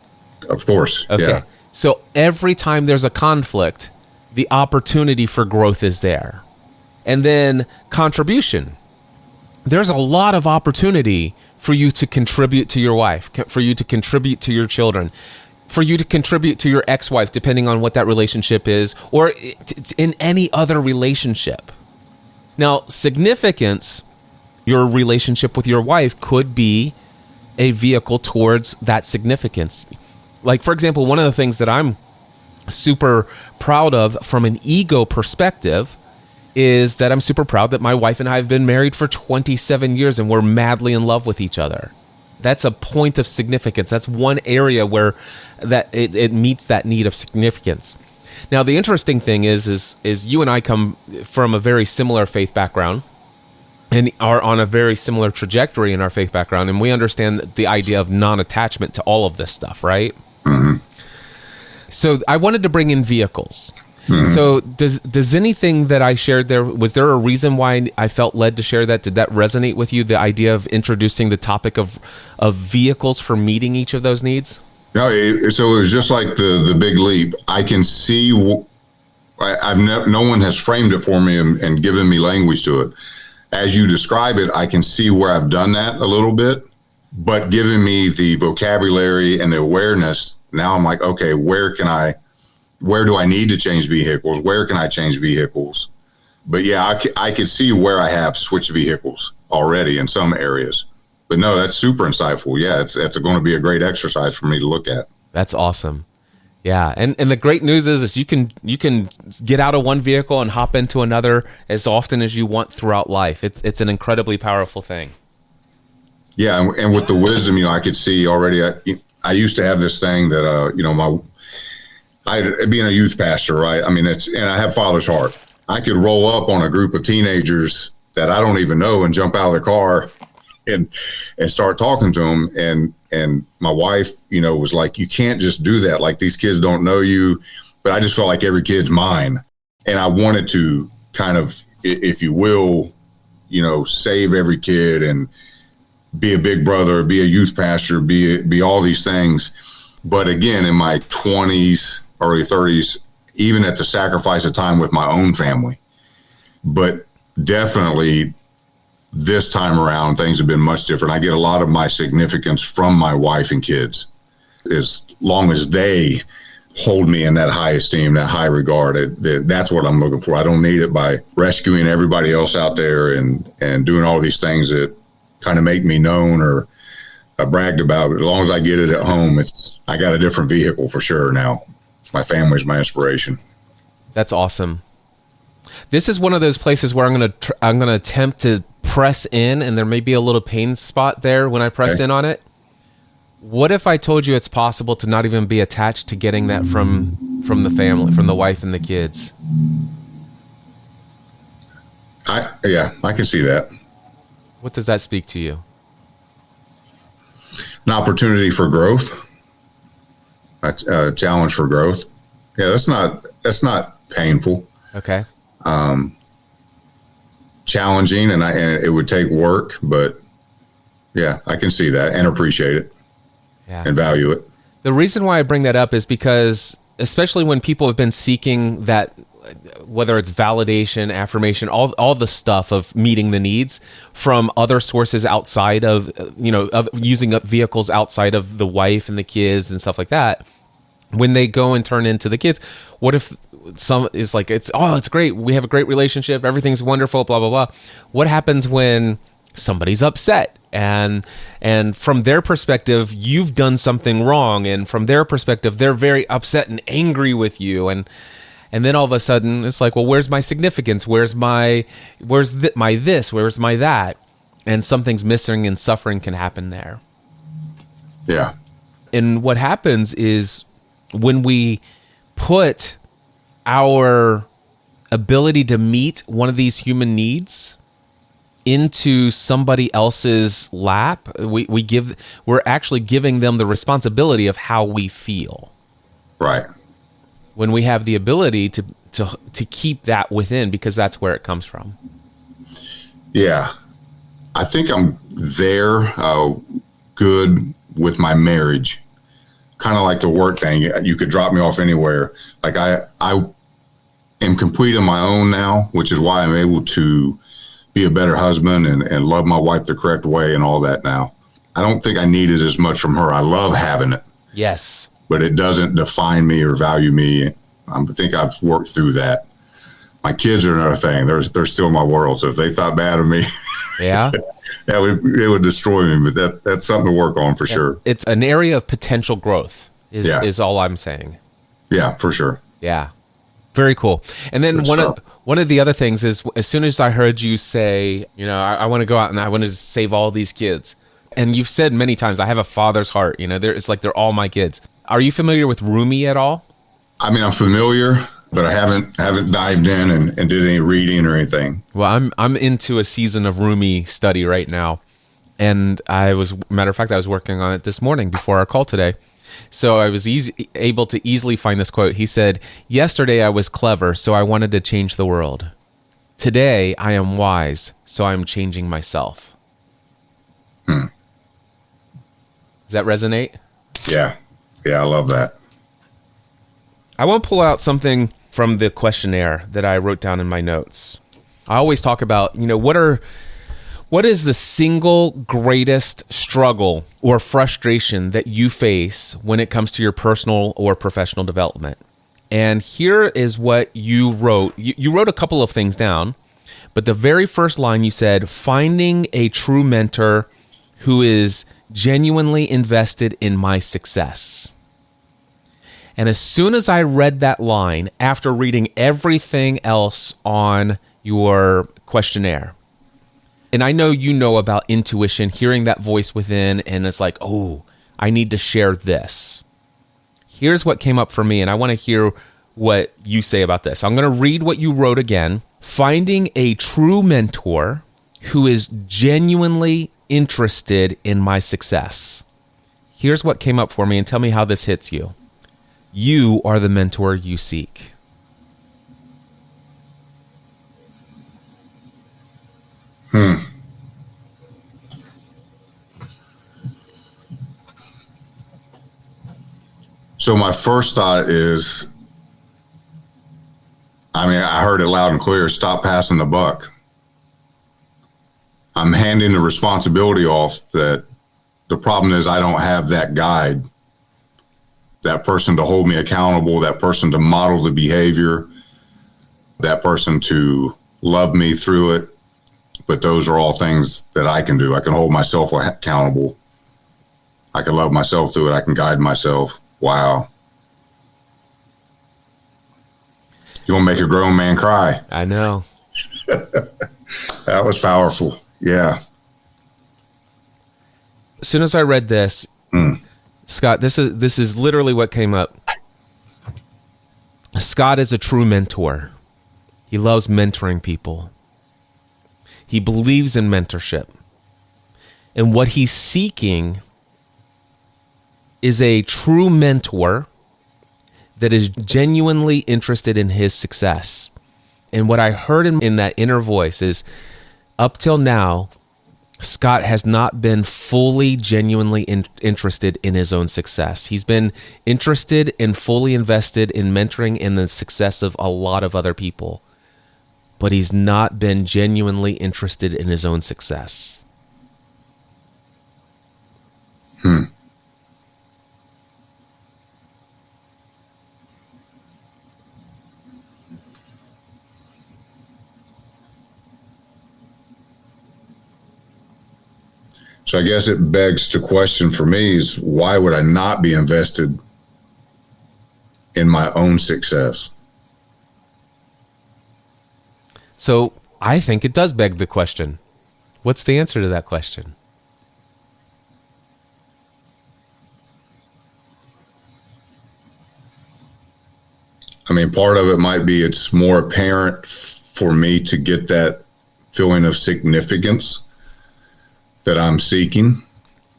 Of course. Okay. Yeah. So every time there's a conflict, the opportunity for growth is there. And then contribution. There's a lot of opportunity for you to contribute to your wife, for you to contribute to your children, for you to contribute to your ex-wife, depending on what that relationship is, or it's in any other relationship. Now, significance, your relationship with your wife could be a vehicle towards that significance. Like, for example, one of the things that I'm super proud of from an ego perspective is that I'm super proud that my wife and I have been married for 27 years and we're madly in love with each other. that's a point of significance. That's one area where that it meets that need of significance. Now, the interesting thing is you and I come from a very similar faith background and are on a very similar trajectory in our faith background, and we understand the idea of non-attachment to all of this stuff, right? Mm-hmm. So I wanted to bring in vehicles. Mm-hmm. So does anything that I shared there, was there a reason why I felt led to share that? Did that resonate with you, the idea of introducing the topic of vehicles for meeting each of those needs? No, so it was just like the big leap. I can see, no one has framed it for me and given me language to it. As you describe it, I can see where I've done that a little bit, but giving me the vocabulary and the awareness, now I'm like, okay, where do I need to change vehicles? Where can I change vehicles? But yeah, I could see where I have switched vehicles already in some areas. But no, that's super insightful. Yeah, it's going to be a great exercise for me to look at. That's awesome. Yeah, and the great news is you can get out of one vehicle and hop into another as often as you want throughout life. It's an incredibly powerful thing. Yeah, and with the wisdom, I could see already. I used to have this thing that being a youth pastor, right? I mean, and I have father's heart. I could roll up on a group of teenagers that I don't even know and jump out of the car and start talking to them. And my wife, was like, you can't just do that. Like, these kids don't know you. But I just felt like every kid's mine. And I wanted to kind of, if you will, save every kid and be a big brother, be a youth pastor, be all these things. But again, in my 20s, early 30s, even at the sacrifice of time with my own family. But definitely this time around, things have been much different. I get a lot of my significance from my wife and kids. As long as they hold me in that high esteem, that high regard, that's what I'm looking for. I don't need it by rescuing everybody else out there and doing all these things that kind of make me known or bragged about. But as long as I get it at home, I got a different vehicle for sure now. My family's my inspiration. That's awesome. This is one of those places where I'm gonna attempt to press in, and there may be a little pain spot there when I press in on it. What if I told you it's possible to not even be attached to getting that from the family, from the wife and the kids? I can see that. What does that speak to you? An opportunity for growth, a challenge for growth. Yeah, that's not painful. Okay. Challenging, and it would take work, but yeah, I can see that and appreciate it and value it. The reason why I bring that up is because, especially when people have been seeking that, whether it's validation, affirmation, all the stuff of meeting the needs from other sources outside of, of using up vehicles outside of the wife and the kids and stuff like that. When they go and turn into the kids, what if some is like, it's great, we have a great relationship, everything's wonderful, blah, blah, blah. What happens when somebody's upset and from their perspective, you've done something wrong, and from their perspective, they're very upset and angry with you, and then all of a sudden it's like, well, where's my significance? Where's my that? And something's missing, and suffering can happen there. Yeah. And what happens is, when we put our ability to meet one of these human needs into somebody else's lap, we're actually giving them the responsibility of how we feel. Right. When we have the ability to keep that within, because that's where it comes from. Yeah. I think I'm there good with my marriage. Kind of like the work thing. You could drop me off anywhere. Like I am complete on my own now, which is why I'm able to be a better husband and love my wife the correct way and all that now. I don't think I need it as much from her. I love having it. Yes. But it doesn't define me or value me. I think I've worked through that. My kids are another thing. They're still my world. So if they thought bad of me, yeah, it would destroy me. But that's something to work on for sure. It's an area of potential growth is all I'm saying. Yeah, for sure. Yeah. Very cool. And then one of the other things is, as soon as I heard you say, I want to go out and I want to save all these kids, And you've said many times, I have a father's heart. It's like they're all my kids. Are you familiar with Rumi at all? I mean, I'm familiar, but I haven't dived in and did any reading or anything. Well, I'm into a season of Rumi study right now. And matter of fact, I was working on it this morning before our call today. So I was able to easily find this quote. He said, "Yesterday I was clever, so I wanted to change the world. Today I am wise, so I'm changing myself." Does that resonate? Yeah. Yeah, I love that. I want to pull out something from the questionnaire that I wrote down in my notes. I always talk about, what is the single greatest struggle or frustration that you face when it comes to your personal or professional development? And here is what you wrote. You wrote a couple of things down, but the very first line you said, finding a true mentor who is genuinely invested in my success. And as soon as I read that line, after reading everything else on your questionnaire, and I know you know about intuition, hearing that voice within, and it's like, oh, I need to share this. Here's what came up for me, and I want to hear what you say about this. I'm going to read what you wrote again. Finding a true mentor who is genuinely interested in my success. Here's what came up for me, and tell me how this hits you. You are the mentor you seek. So my first thought is, I heard it loud and clear, stop passing the buck. I'm handing the responsibility off. That the problem is I don't have that guide, that person to hold me accountable, that person to model the behavior, that person to love me through it. But those are all things that I can do. I can hold myself accountable. I can love myself through it. I can guide myself. Wow. You want to make a grown man cry. I know. That was powerful. Yeah. As soon as I read this, Scott, this is literally what came up. Scott is a true mentor. He loves mentoring people. He believes in mentorship. And what he's seeking is a true mentor that is genuinely interested in his success. And what I heard in that inner voice is, up till now, Scott has not been fully, genuinely interested in his own success. He's been interested and fully invested in mentoring in the success of a lot of other people, but he's not been genuinely interested in his own success. So I guess it begs the question for me is, why would I not be invested in my own success? So I think it does beg the question. What's the answer to that question? Part of it might be it's more apparent for me to get that feeling of significance that I'm seeking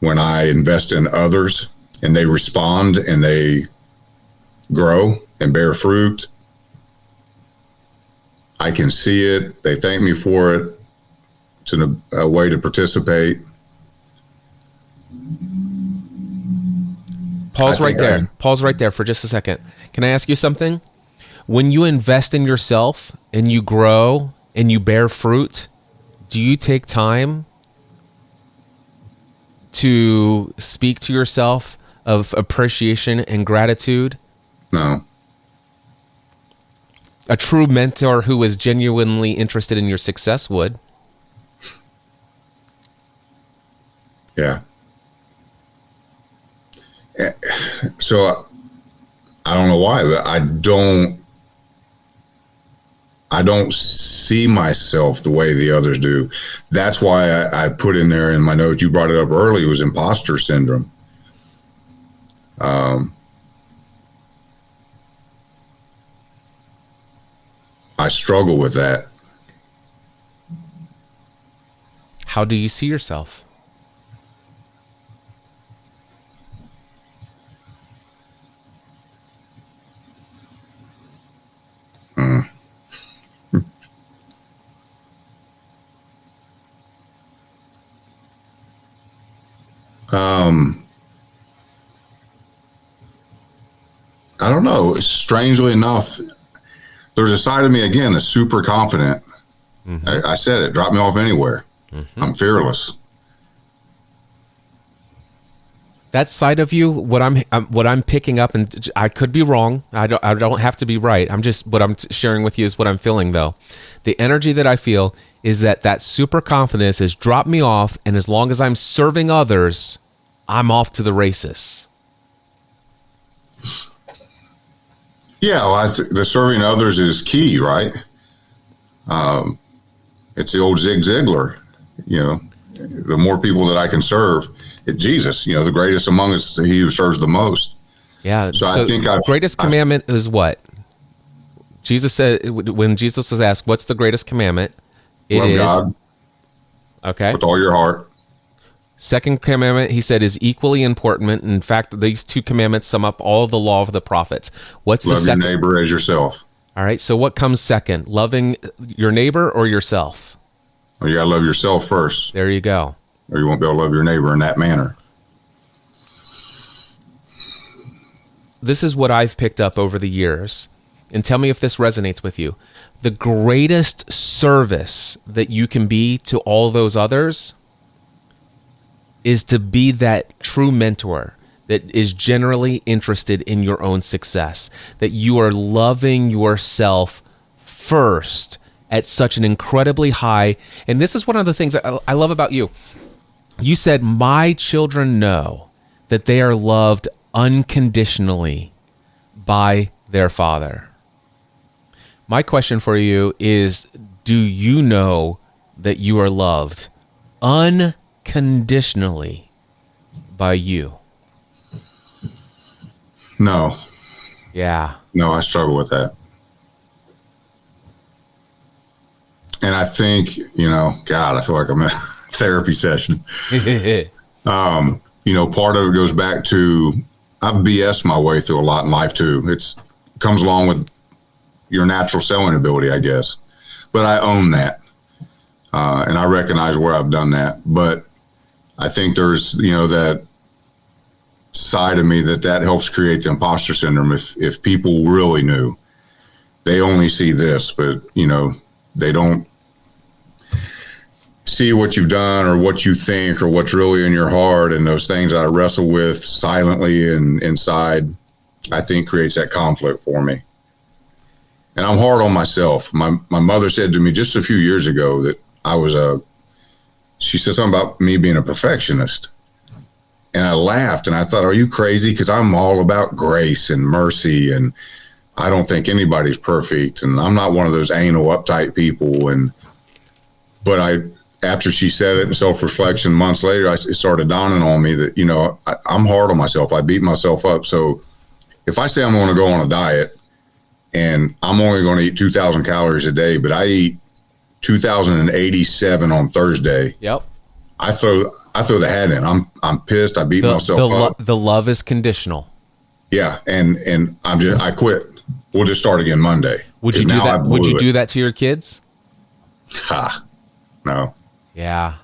when I invest in others and they respond and they grow and bear fruit. I can see it. They thank me for it. It's a way to participate. Pause right there. Pause right there for just a second. Can I ask you something? When you invest in yourself and you grow and you bear fruit, do you take time to speak to yourself of appreciation and gratitude? No. A true mentor who is genuinely interested in your success would. Yeah. So I don't know why, but I I don't see myself the way the others do. That's why I put in there in my notes, you brought it up early, was imposter syndrome. I struggle with that. How do you see yourself? I don't know. Strangely enough, there's a side of me, again, that's super confident. I said it, drop me off anywhere. I'm fearless. That side of you, what I'm picking up, and I could be wrong. I don't have to be right. I'm just, what I'm sharing with you is what I'm feeling, though. The energy that I feel is that super confidence is drop me off, and as long as I'm serving others, I'm off to the races. Yeah, well, the serving others is key, right? It's the old Zig Ziglar, the more people that I can serve, Jesus, the greatest among us, he who serves the most. Yeah. So I think the greatest commandment is what? Jesus said, when Jesus was asked, what's the greatest commandment? Love God. Okay. With all your heart. Second commandment, he said, is equally important. In fact, these two commandments sum up all of the law of the prophets. What's the second? Love your neighbor as yourself. All right. So what comes second? Loving your neighbor or yourself? Well, you got to love yourself first. There you go. Or you won't be able to love your neighbor in that manner. This is what I've picked up over the years. And tell me if this resonates with you. The greatest service that you can be to all those others is to be that true mentor that is generally interested in your own success, that you are loving yourself first at such an incredibly high. And this is one of the things that I love about you. You said, my children know that they are loved unconditionally by their father. My question for you is, do you know that you are loved unconditionally by you? No. Yeah. No, I struggle with that. And I think, God, I feel like I'm in a therapy session. Part of it goes back to, I've BS'd my way through a lot in life too. It comes along with your natural selling ability, I guess. But I own that. And I recognize where I've done that. But I think there's, that side of me that helps create the imposter syndrome. If people really knew, they only see this, but, they don't see what you've done or what you think or what's really in your heart, and those things that I wrestle with silently and inside, I think creates that conflict for me. And I'm hard on myself. My mother said to me just a few years ago that she said something about me being a perfectionist. And I laughed and I thought, are you crazy? Because I'm all about grace and mercy, and I don't think anybody's perfect, and I'm not one of those anal uptight people. But after she said it in self-reflection months later, it started dawning on me that, I'm hard on myself. I beat myself up. So if I say I'm going to go on a diet and I'm only going to eat 2,000 calories a day, but I eat 2,087 on Thursday. Yep. I throw the hat in. I'm pissed. I beat myself up. The love is conditional. Yeah. And I quit. We'll just start again Monday. Would you do that? Would you do that to your kids? No. Yeah.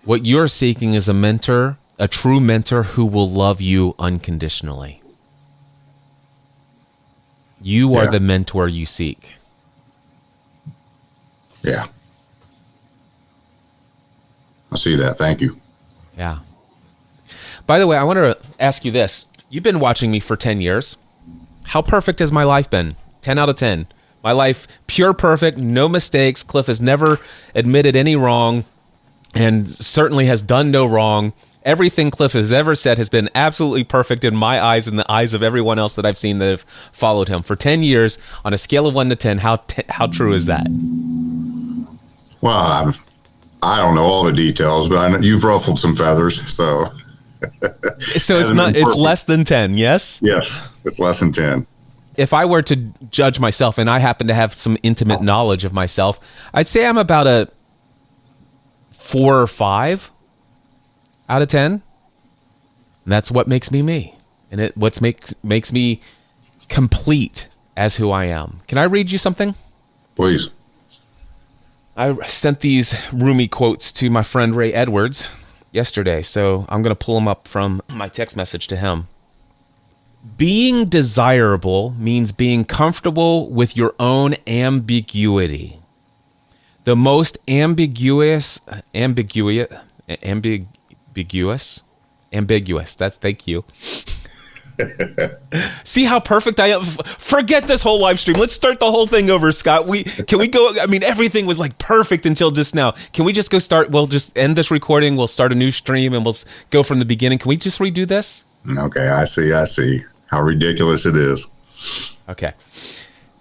What you're seeking is a mentor, a true mentor who will love you unconditionally. You are the mentor you seek. Yeah. I see that. Thank you. Yeah. By the way, I want to ask you this. You've been watching me for 10 years. How perfect has my life been? 10 out of 10. My life, pure perfect, no mistakes. Cliff has never admitted any wrong and certainly has done no wrong. Everything Cliff has ever said has been absolutely perfect in my eyes and the eyes of everyone else that I've seen that have followed him for 10 years. On a scale of 1 to 10, how true is that? Well, I don't know all the details, but I know you've ruffled some feathers, so. So it's less than 10, yes? Yes, it's less than 10. If I were to judge myself, and I happen to have some intimate knowledge of myself, I'd say I'm about a 4 or 5 out of 10. And that's what makes me me. And what makes me complete as who I am. Can I read you something? Please. I sent these Rumi quotes to my friend Ray Edwards yesterday, so I'm going to pull them up from my text message to him. Being desirable means being comfortable with your own ambiguity. The most ambiguous, thank you. See how perfect I am? Forget this whole live stream. Let's start the whole thing over, Scott. Can we go? I mean, everything was like perfect until just now. Can we just go start? We'll just end this recording. We'll start a new stream and we'll go from the beginning. Can we just redo this? Okay, I see how ridiculous it is. Okay.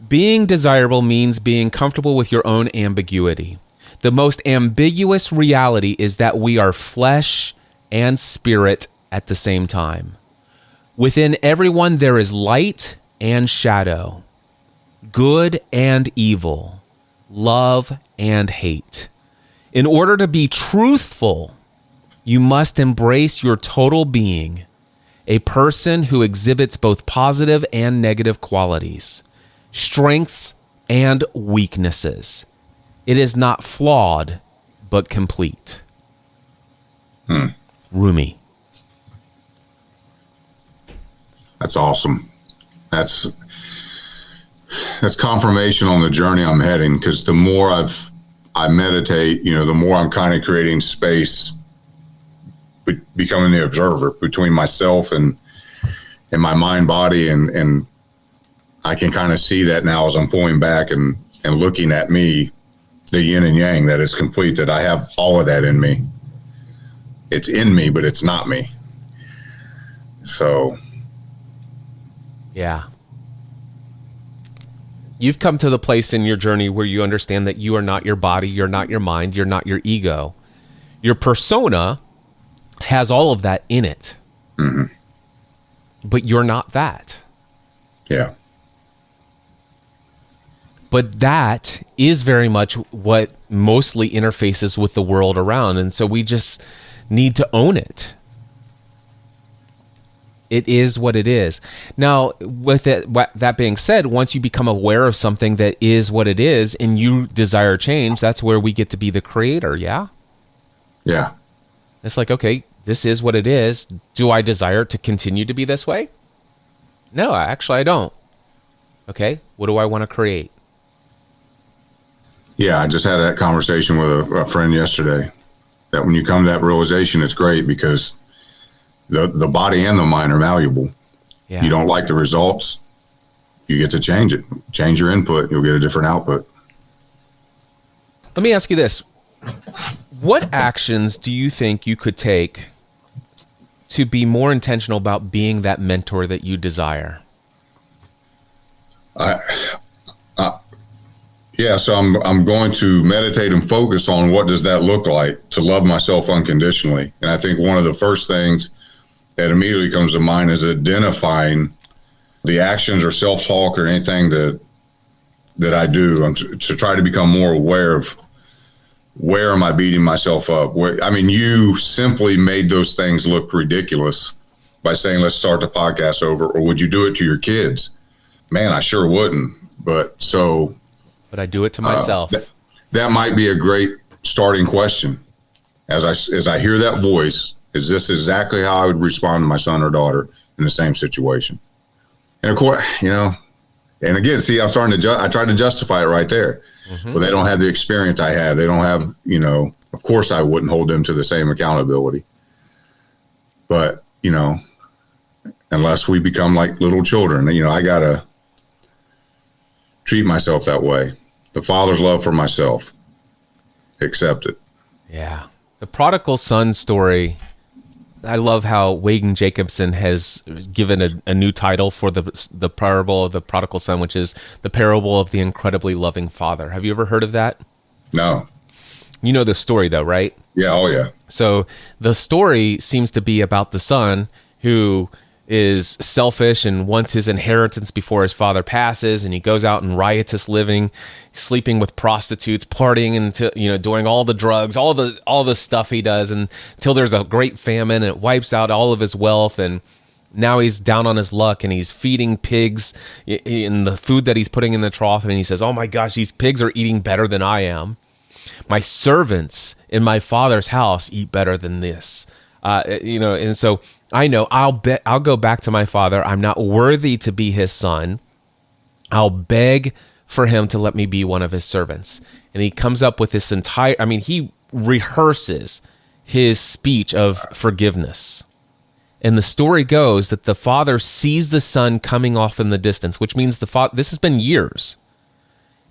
Being desirable means being comfortable with your own ambiguity. The most ambiguous reality is that we are flesh and spirit at the same time. Within everyone there is light and shadow, good and evil, love and hate. In order to be truthful, you must embrace your total being, a person who exhibits both positive and negative qualities, strengths and weaknesses. It is not flawed, but complete. Rumi. That's awesome. That's confirmation on the journey I'm heading, because the more I meditate, the more I'm kind of creating space, becoming the observer between myself and my mind, body, and I can kind of see that now as I'm pulling back and looking at me, the yin and yang that is complete, that I have all of that in me. It's in me, but it's not me. So. Yeah. You've come to the place in your journey where you understand that you are not your body, you're not your mind, you're not your ego. Your persona has all of that in it. Mm-hmm. But you're not that. Yeah. But that is very much what mostly interfaces with the world around. And so we just need to own it. It is what it is. Now, with that being said, once you become aware of something that is what it is and you desire change, that's where we get to be the creator, yeah? Yeah. It's like, okay, this is what it is. Do I desire to continue to be this way? No, actually, I don't. Okay, what do I want to create? Yeah, I just had that conversation with a friend yesterday, that when you come to that realization, it's great because the body and the mind are malleable. Yeah. You don't like the results, you get to change it. Change your input, you'll get a different output. Let me ask you this. What actions do you think you could take to be more intentional about being that mentor that you desire? Yeah, so I'm going to meditate and focus on what does that look like to love myself unconditionally. And I think one of the first things that immediately comes to mind is identifying the actions or self-talk or anything that I do to try to become more aware of where am I beating myself up. You simply made those things look ridiculous by saying, let's start the podcast over, or would you do it to your kids? Man, I sure wouldn't. But I do it to myself. That might be a great starting question. As I hear that voice, is this exactly how I would respond to my son or daughter in the same situation? And of course, and again, see, I'm starting to, I tried to justify it right there. Mm-hmm. But they don't have the experience I have. They don't have, of course I wouldn't hold them to the same accountability. But, unless we become like little children, I got to treat myself that way. The Father's love for myself. Accept it. Yeah. The prodigal son story I love how Wagan Jacobson has given a new title for the parable of the prodigal son, which is the parable of the incredibly loving father. Have you ever heard of that? No. You know the story, though, right? Yeah. Oh, yeah. So the story seems to be about the son who is selfish and wants his inheritance before his father passes, and he goes out in riotous living, sleeping with prostitutes, partying, and doing all the drugs, all the stuff he does, until there's a great famine and it wipes out all of his wealth, and now he's down on his luck and he's feeding pigs in the food that he's putting in the trough, and he says, "Oh my gosh, these pigs are eating better than I am. My servants in my father's house eat better than this." And so I know I'll go back to my father. I'm not worthy to be his son. I'll beg for him to let me be one of his servants. And he comes up with this he rehearses his speech of forgiveness. And the story goes that the father sees the son coming off in the distance, which means this has been years.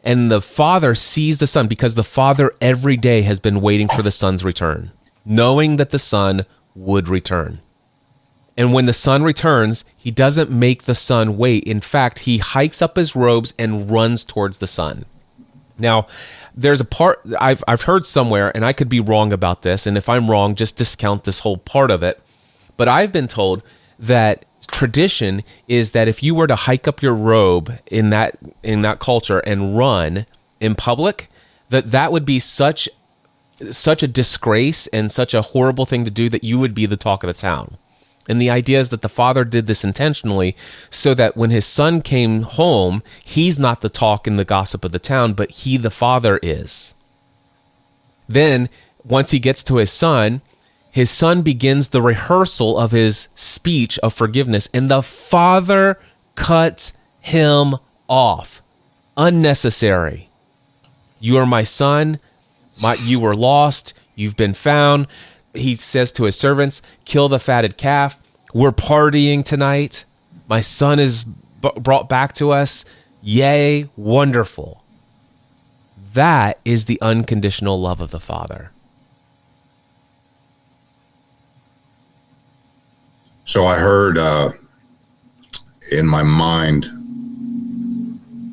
And the father sees the son because the father every day has been waiting for the son's return, knowing that the son would return. And when the son returns, he doesn't make the son wait. In fact, he hikes up his robes and runs towards the son. Now, there's a part I've heard somewhere, and I could be wrong about this, and if I'm wrong, just discount this whole part of it. But I've been told that tradition is that if you were to hike up your robe in that culture and run in public, that would be such a disgrace and such a horrible thing to do that you would be the talk of the town. And the idea is that the father did this intentionally so that when his son came home, he's not the talk and the gossip of the town, but he, the father, is. Then, once he gets to his son begins the rehearsal of his speech of forgiveness, and the father cuts him off. Unnecessary. You are my son. You were lost. You've been found. He says to his servants, "Kill the fatted calf. We're partying tonight. My son is brought back to us. Yay, wonderful." That is the unconditional love of the Father. So I heard in my mind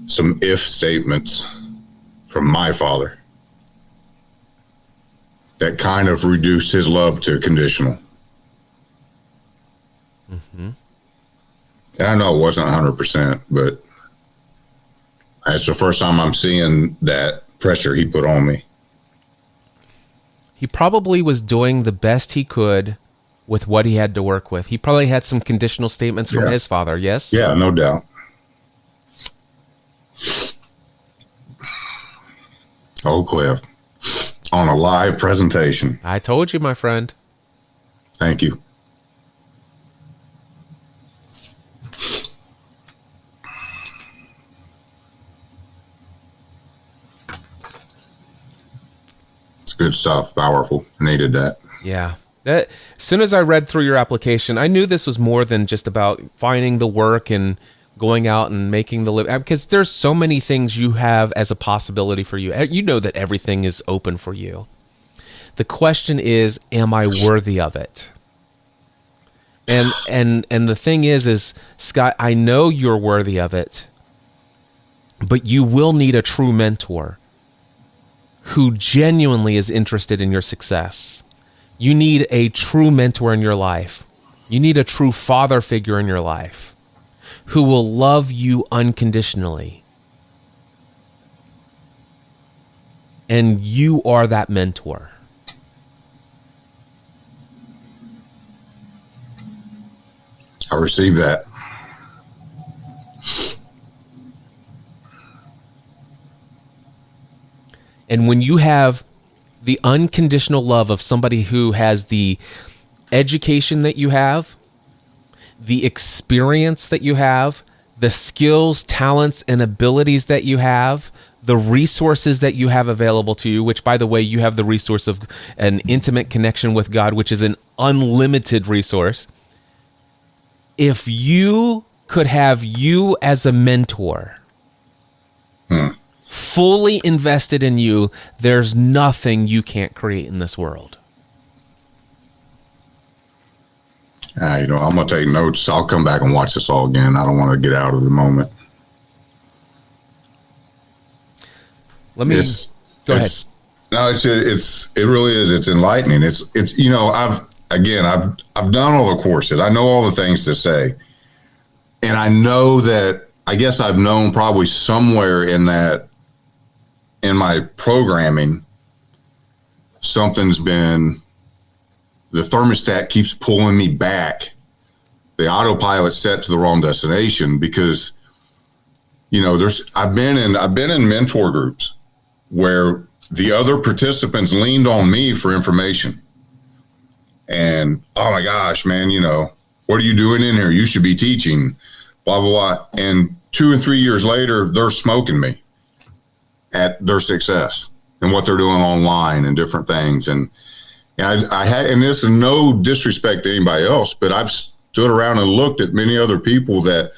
some if statements from my father that kind of reduced his love to conditional. Mm-hmm. And I know it wasn't 100%, but it's the first time I'm seeing that pressure he put on me. He probably was doing the best he could with what he had to work with. He probably had some conditional statements from his father, yes? Yeah, no doubt. Oh, Cliff. On a live presentation. I told you, my friend. Thank you. It's good stuff. Powerful. Needed that. Yeah. As soon as I read through your application, I knew this was more than just about finding the work and going out and making the living, because there's so many things you have as a possibility for you. You know that everything is open for you. The question is, am I worthy of it? And the thing is Scott, I know you're worthy of it, but you will need a true mentor who genuinely is interested in your success. You need a true mentor in your life. You need a true father figure in your life who will love you unconditionally. And you are that mentor. I received that. And when you have the unconditional love of somebody who has the education that you have, the experience that you have, the skills, talents, and abilities that you have, the resources that you have available to you, which, by the way, you have the resource of an intimate connection with God, which is an unlimited resource. If you could have you as a mentor, fully invested in you, there's nothing you can't create in this world. I'm going to take notes. I'll come back and watch this all again. I don't want to get out of the moment. Go ahead. No, it really is. It's enlightening. It's I've done all the courses. I know all the things to say. And I know that, I guess I've known probably somewhere in my programming, the thermostat keeps pulling me back. The autopilot set to the wrong destination because, I've been in mentor groups where the other participants leaned on me for information. And, oh my gosh, man, what are you doing in here? You should be teaching, blah, blah, blah. And 2 and 3 years later, they're smoking me at their success and what they're doing online and different things. And this is no disrespect to anybody else, but I've stood around and looked at many other people that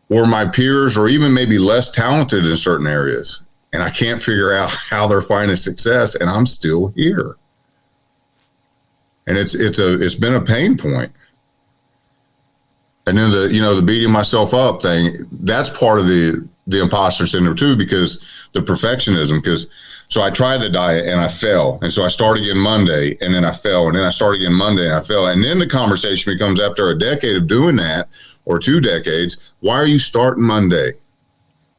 were my peers or even maybe less talented in certain areas. And I can't figure out how they're finding success, and I'm still here. And it's been a pain point. And then the beating myself up thing, that's part of the imposter syndrome too, because the perfectionism, so I tried the diet and I fell. And so I started again Monday and then I fell, and then I started again Monday and I fell. And then the conversation becomes, after a decade of doing that, or 2 decades, why are you starting Monday?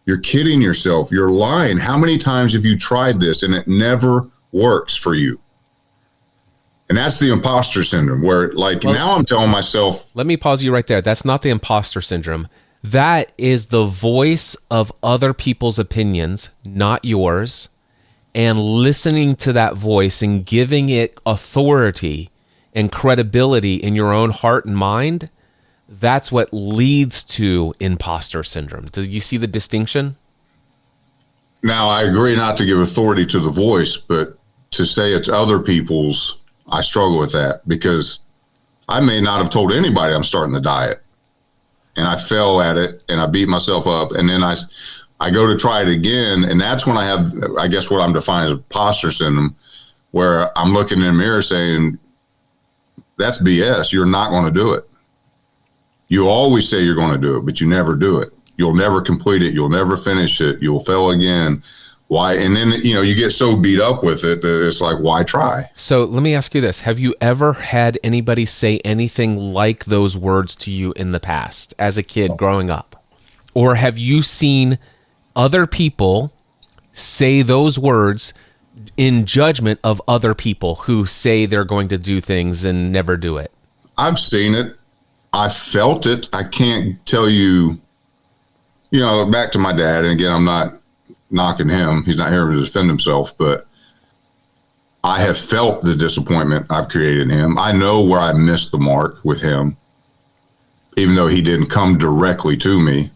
You're kidding yourself. You're lying. How many times have you tried this and it never works for you? And that's the imposter syndrome, where now I'm telling myself. Let me pause you right there. That's not the imposter syndrome. That is the voice of other people's opinions, not yours, and listening to that voice and giving it authority and credibility in your own heart and mind. That's what leads to imposter syndrome. Do you see the distinction? Now, I agree not to give authority to the voice, but to say it's other people's, I struggle with that, because I may not have told anybody I'm starting the diet, and I fell at it and I beat myself up. And then I go to try it again. And that's when I have, I guess, what I'm defining as imposter syndrome, where I'm looking in the mirror saying, that's BS. You're not going to do it. You always say you're going to do it, but you never do it. You'll never complete it. You'll never finish it. You'll fail again. Why? And then, you get so beat up with it that it's like, why try? So let me ask you this. Have you ever had anybody say anything like those words to you in the past as a kid growing up? Or have you seen other people say those words in judgment of other people who say they're going to do things and never do it? I've seen it. I felt it. I can't tell you, back to my dad. And again, I'm not knocking him. He's not here to defend himself, but I have felt the disappointment I've created in him. I know where I missed the mark with him, even though he didn't come directly to me.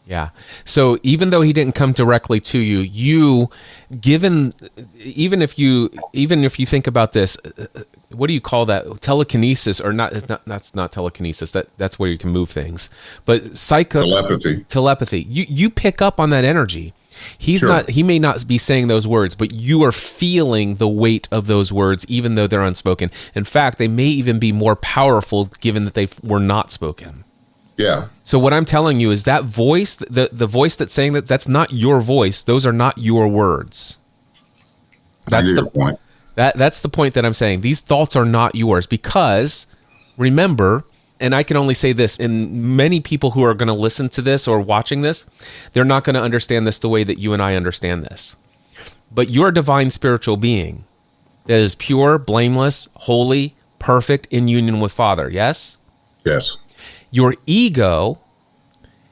Yeah. So even though he didn't come directly to you, even if you think about this, what do you call that? Telekinesis, or not? That's not telekinesis. That's where you can move things. But telepathy. You pick up on that energy. He may not be saying those words, but you are feeling the weight of those words, even though they're unspoken. In fact, they may even be more powerful given that they were not spoken. Yeah. So what I'm telling you is that voice, the voice that's saying that's not your voice. Those are not your words. That's the point. That's the point that I'm saying. These thoughts are not yours, because remember, and I can only say this, and many people who are going to listen to this or watching this, they're not going to understand this the way that you and I understand this. But you're a divine spiritual being that is pure, blameless, holy, perfect, in union with Father. Yes? Yes. Your ego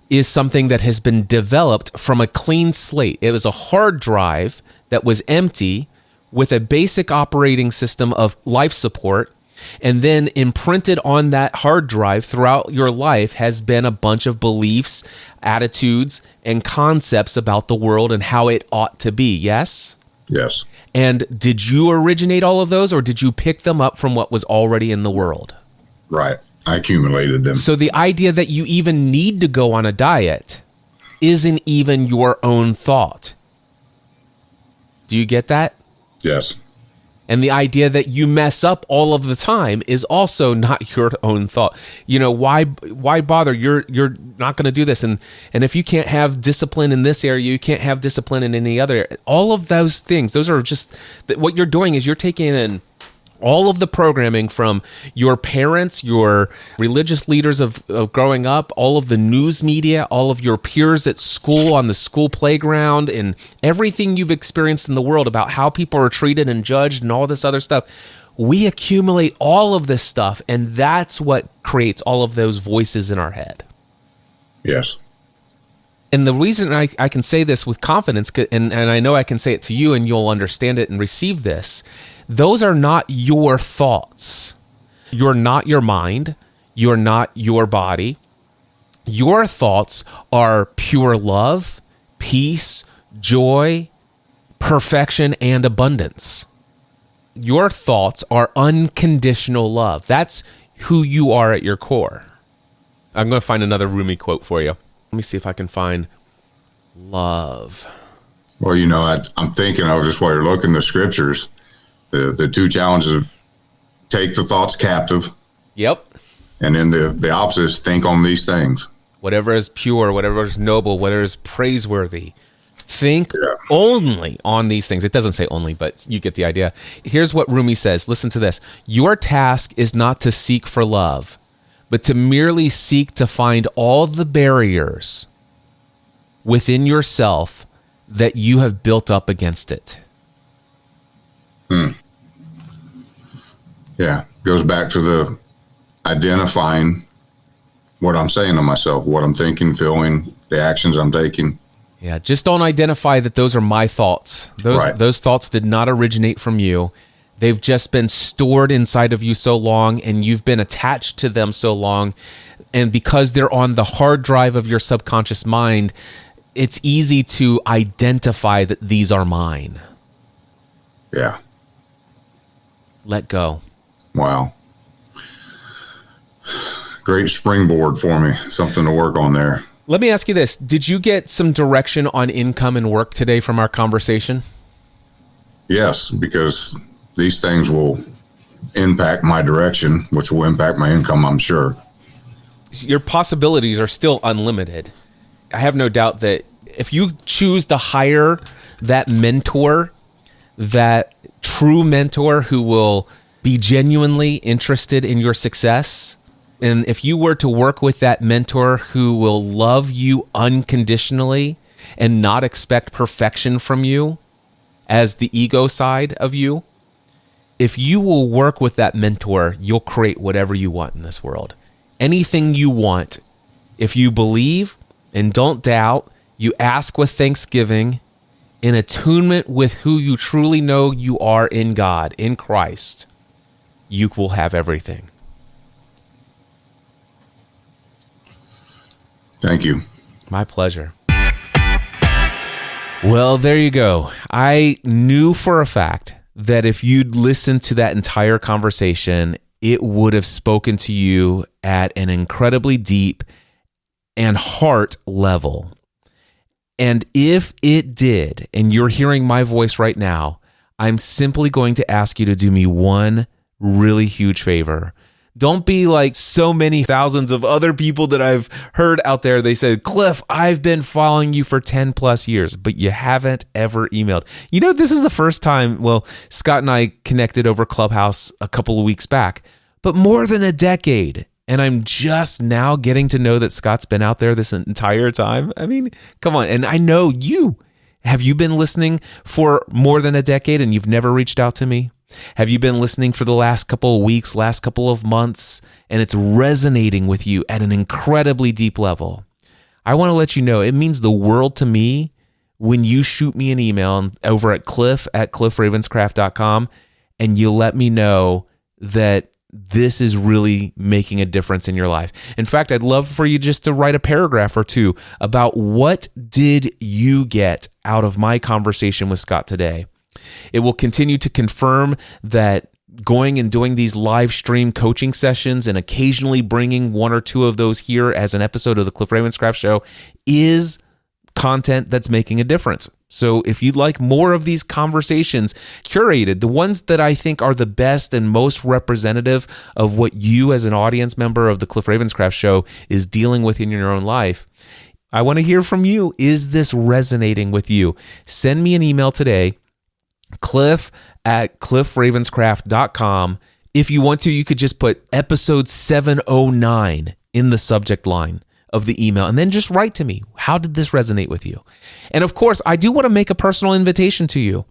is something that has been developed from a clean slate. It was a hard drive that was empty with a basic operating system of life support, and then imprinted on that hard drive throughout your life has been a bunch of beliefs, attitudes, and concepts about the world and how it ought to be. Yes? Yes. And did you originate all of those, or did you pick them up from what was already in the world? Right. I accumulated them. So the idea that you even need to go on a diet isn't even your own thought. Do you get that? Yes. And the idea that you mess up all of the time is also not your own thought. Why bother? You're not going to do this. And if you can't have discipline in this area, you can't have discipline in any other. All of those things, those are just what you're doing is you're taking in all of the programming from your parents, your religious leaders of growing up, all of the news media, all of your peers at school, on the school playground, and everything you've experienced in the world about how people are treated and judged and all this other stuff. We accumulate all of this stuff, and that's what creates all of those voices in our head. Yes. And the reason I can say this with confidence, and I know I can say it to you and you'll understand it and receive this, those are not your thoughts. You're not your mind. You're not your body. Your thoughts are pure love, peace, joy, perfection, and abundance. Your thoughts are unconditional love. That's who you are at your core. I'm going to find another Rumi quote for you. Let me see if I can find love. Well, I'm thinking of just while you're looking at the scriptures, the two challenges: take the thoughts captive. Yep. And then the opposite is think on these things. Whatever is pure, whatever is noble, whatever is praiseworthy. Think only on these things. It doesn't say only, but you get the idea. Here's what Rumi says. Listen to this. Your task is not to seek for love, but to merely seek to find all the barriers within yourself that you have built up against it. Yeah. Goes back to the identifying what I'm saying to myself, what I'm thinking, feeling, the actions I'm taking. Yeah, just don't identify that those are my thoughts. Those thoughts did not originate from you. They've just been stored inside of you so long, and you've been attached to them so long. And because they're on the hard drive of your subconscious mind, it's easy to identify that these are mine. Yeah. Let go. Wow. Great springboard for me. Something to work on there. Let me ask you this. Did you get some direction on income and work today from our conversation? Yes, because these things will impact my direction, which will impact my income, I'm sure. Your possibilities are still unlimited. I have no doubt that if you choose to hire that mentor, that true mentor who will be genuinely interested in your success, and if you were to work with that mentor who will love you unconditionally and not expect perfection from you as the ego side of you, if you will work with that mentor, you'll create whatever you want in this world. Anything you want. If you believe and don't doubt, you ask with thanksgiving, in attunement with who you truly know you are in God, in Christ, you will have everything. Thank you. My pleasure. Well, there you go. I knew for a fact that if you'd listened to that entire conversation, it would have spoken to you at an incredibly deep and heart level. And if it did, and you're hearing my voice right now, I'm simply going to ask you to do me one really huge favor. Don't be like so many thousands of other people that I've heard out there. They said, Cliff, I've been following you for 10 plus years, but you haven't ever emailed. This is the first time, Scott and I connected over Clubhouse a couple of weeks back, but more than a decade. And I'm just now getting to know that Scott's been out there this entire time. I mean, come on. And I know you. Have you been listening for more than a decade and you've never reached out to me? Have you been listening for the last couple of weeks, last couple of months, and it's resonating with you at an incredibly deep level? I want to let you know it means the world to me when you shoot me an email over at cliff@cliffravenscraft.com and you let me know that this is really making a difference in your life. In fact, I'd love for you just to write a paragraph or two about what did you get out of my conversation with Scott today. It will continue to confirm that going and doing these live stream coaching sessions and occasionally bringing one or two of those here as an episode of the Cliff Ravenscraft Show is content that's making a difference. So if you'd like more of these conversations curated, the ones that I think are the best and most representative of what you as an audience member of the Cliff Ravenscraft Show is dealing with in your own life, I want to hear from you. Is this resonating with you? Send me an email today, cliff@cliffravenscraft.com. If you want to, you could just put episode 709 in the subject line of the email, and then just write to me. How did this resonate with you? And of course, I do want to make a personal invitation to you.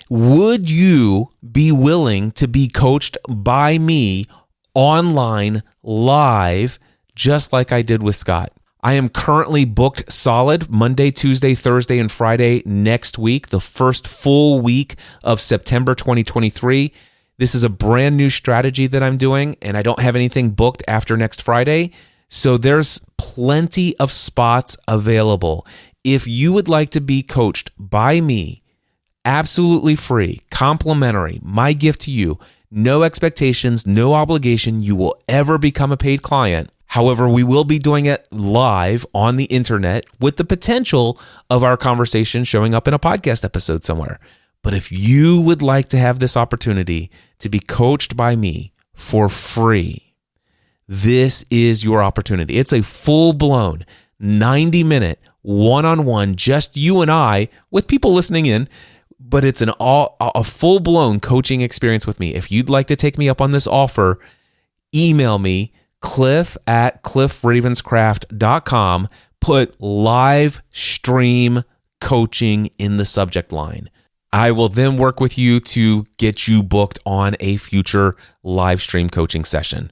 Would you be willing to be coached by me online, live, just like I did with Scott? I am currently booked solid Monday, Tuesday, Thursday, and Friday next week, the first full week of September 2023. This is a brand new strategy that I'm doing, and I don't have anything booked after next Friday. So there's plenty of spots available. If you would like to be coached by me, absolutely free, complimentary, my gift to you, no expectations, no obligation, you will ever become a paid client. However, we will be doing it live on the internet with the potential of our conversation showing up in a podcast episode somewhere. But if you would like to have this opportunity to be coached by me for free, this is your opportunity. It's a full-blown 90-minute one-on-one, just you and I, with people listening in, but it's a full-blown coaching experience with me. If you'd like to take me up on this offer, email me, cliff@cliffravenscraft.com, put live stream coaching in the subject line. I will then work with you to get you booked on a future live stream coaching session.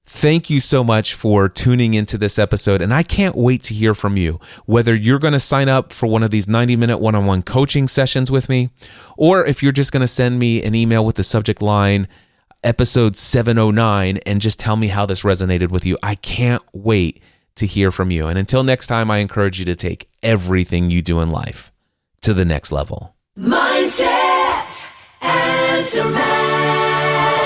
Thank you so much for tuning into this episode, and I can't wait to hear from you, whether you're going to sign up for one of these 90-minute one-on-one coaching sessions with me, or if you're just going to send me an email with the subject line, episode 709, and just tell me how this resonated with you. I can't wait to hear from you. And until next time, I encourage you to take everything you do in life to the next level. Mindset and Survive.